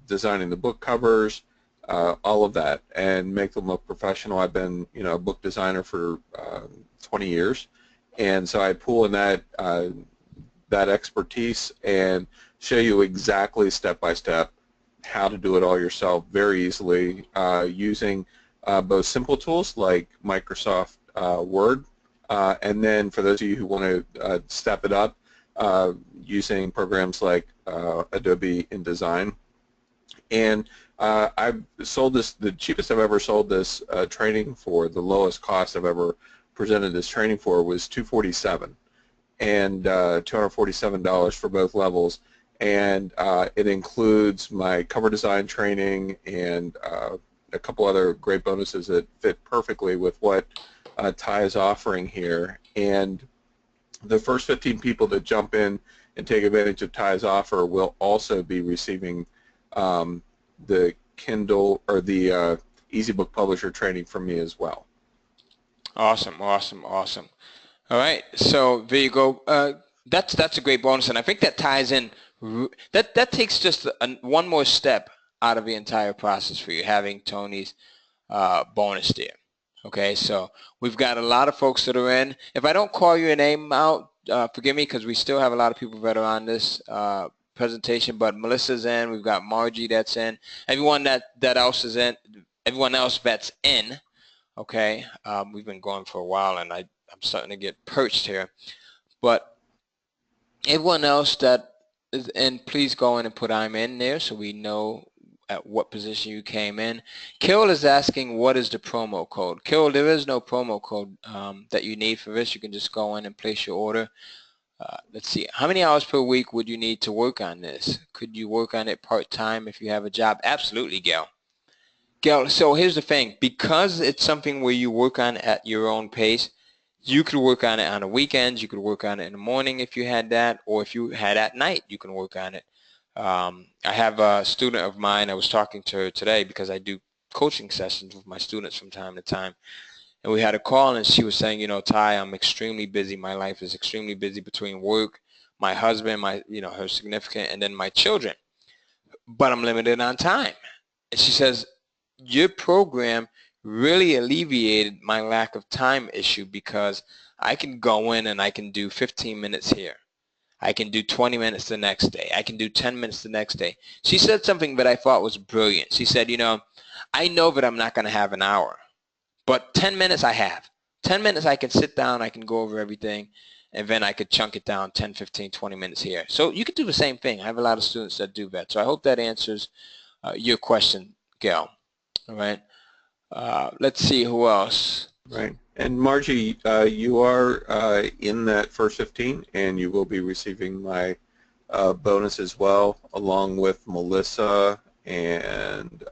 designing the book covers, all of that, and make them look professional. I've been, a book designer for 20 years, and so I pull in that expertise and show you exactly step by step how to do it all yourself very easily using both simple tools like Microsoft Word, and then for those of you who want to step it up, using programs like Adobe InDesign. And I've sold this, the cheapest I've ever sold this training for, the lowest cost I've ever presented this training for was $247, and $247 for both levels. And it includes my cover design training and a couple other great bonuses that fit perfectly with what Ty is offering here. And the first 15 people that jump in and take advantage of Ty's offer will also be receiving the Kindle or the Easy Book Publisher training from me as well. Awesome, awesome, awesome. All right, so there you go. That's a great bonus, and I think that ties in. That takes just one more step out of the entire process for you, having Tony's bonus there. Okay, so we've got a lot of folks that are in. If I don't call your name out, forgive me, because we still have a lot of people that are on this presentation. But Melissa's in. We've got Margie that's in. Everyone that else is in. Everyone else that's in. Okay, we've been going for a while, and I'm starting to get perched here. But everyone else that is in, please go in and put I'm in there so we know at what position you came in. Carol is asking, what is the promo code? Carol, there is no promo code that you need for this. You can just go in and place your order. Let's see. How many hours per week would you need to work on this? Could you work on it part-time if you have a job? Absolutely, Gail. Gail, so here's the thing. Because it's something where you work on at your own pace, you could work on it on the weekends. You could work on it in the morning if you had that, or if you had at night, you can work on it. I have a student of mine. I was talking to her today because I do coaching sessions with my students from time to time. And we had a call, and she was saying, Ty, I'm extremely busy. My life is extremely busy between work, my husband, her significant, and then my children. But I'm limited on time. And she says, your program really alleviated my lack of time issue because I can go in and I can do 15 minutes here. I can do 20 minutes the next day. I can do 10 minutes the next day. She said something that I thought was brilliant. She said, I know that I'm not going to have an hour, but 10 minutes I have. 10 minutes I can sit down, I can go over everything, and then I could chunk it down 10, 15, 20 minutes here. So you could do the same thing. I have a lot of students that do that. So I hope that answers your question, Gail. All right. Let's see who else. Right. And Margie, you are in that first 15, and you will be receiving my bonus as well, along with Melissa and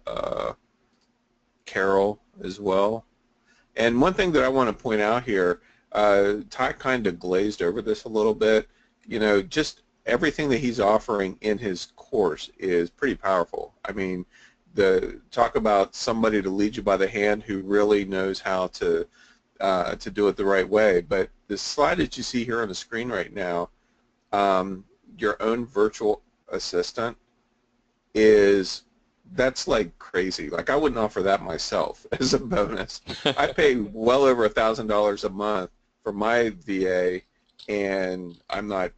Carol as well. And one thing that I want to point out here, Ty kind of glazed over this a little bit. Just everything that he's offering in his course is pretty powerful. I mean, talk about somebody to lead you by the hand who really knows how to do it the right way. But the slide that you see here on the screen right now, your own virtual assistant, that's like crazy. Like, I wouldn't offer that myself as a bonus. I pay well over $1,000 a month for my VA, and I'm not,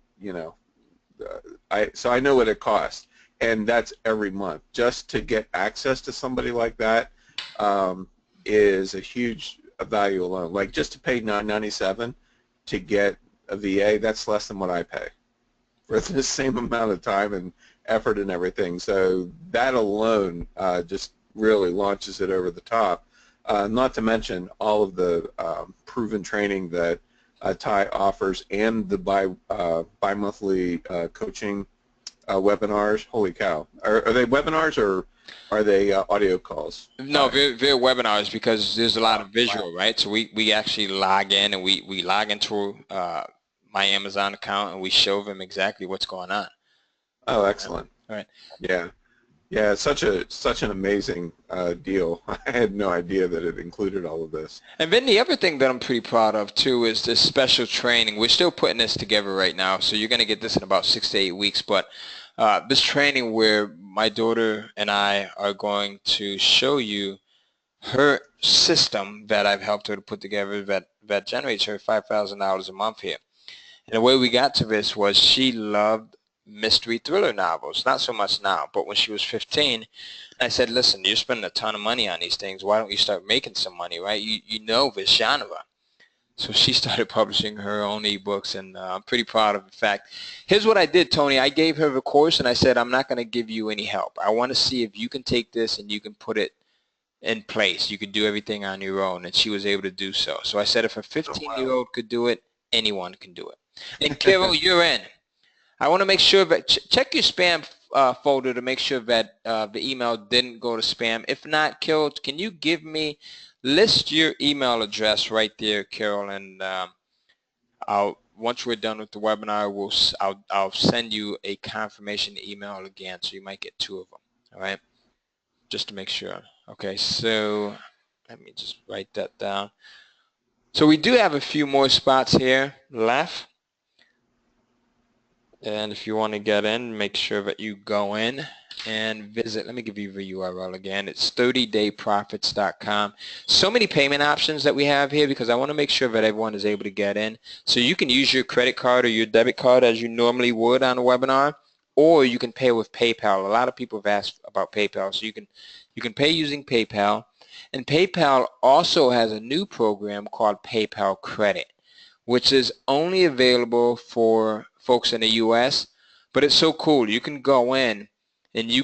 so I know what it costs. And that's every month. Just to get access to somebody like that is a huge value alone. Like just to pay $9.97 to get a VA, that's less than what I pay for the same amount of time and effort and everything. So that alone just really launches it over the top. Not to mention all of the proven training that Ty offers and the bi-monthly coaching webinars. Holy cow. Are they webinars or are they audio calls? No, they're webinars because there's a lot of visual, right? So we actually log in and we log into my Amazon account and we show them exactly what's going on. Oh, excellent. All right. Yeah. Yeah, it's such an amazing deal. I had no idea that it included all of this. And then the other thing that I'm pretty proud of too is this special training. We're still putting this together right now, so you're going to get this in about 6 to 8 weeks. But this training where my daughter and I are going to show you her system that I've helped her to put together that generates her $5,000 a month here. And the way we got to this was she loved mystery thriller novels, not so much now, but when she was 15, I said, listen, you're spending a ton of money on these things. Why don't you start making some money, right? You know this genre. So she started publishing her own ebooks, and I'm pretty proud of the fact. Here's what I did, Tony. I gave her the course, and I said, I'm not going to give you any help. I want to see if you can take this and you can put it in place. You can do everything on your own, and she was able to do so. So I said, if a 15-year-old could do it, anyone can do it. And Carol, you're in. I want to make sure that check your spam folder to make sure that the email didn't go to spam. If not, Carol, can you list your email address right there, Carol, and once we're done with the webinar, I'll send you a confirmation email again, so you might get 2 of them. All right, just to make sure. Okay, so let me just write that down. So we do have a few more spots here left. And if you want to get in, make sure that you go in and visit. Let me give you the URL again. It's 30dayprofits.com. So many payment options that we have here because I want to make sure that everyone is able to get in. So you can use your credit card or your debit card as you normally would on a webinar, or you can pay with PayPal. A lot of people have asked about PayPal. So you can pay using PayPal. And PayPal also has a new program called PayPal Credit, which is only available for folks in the U.S., but it's so cool. You can go in and you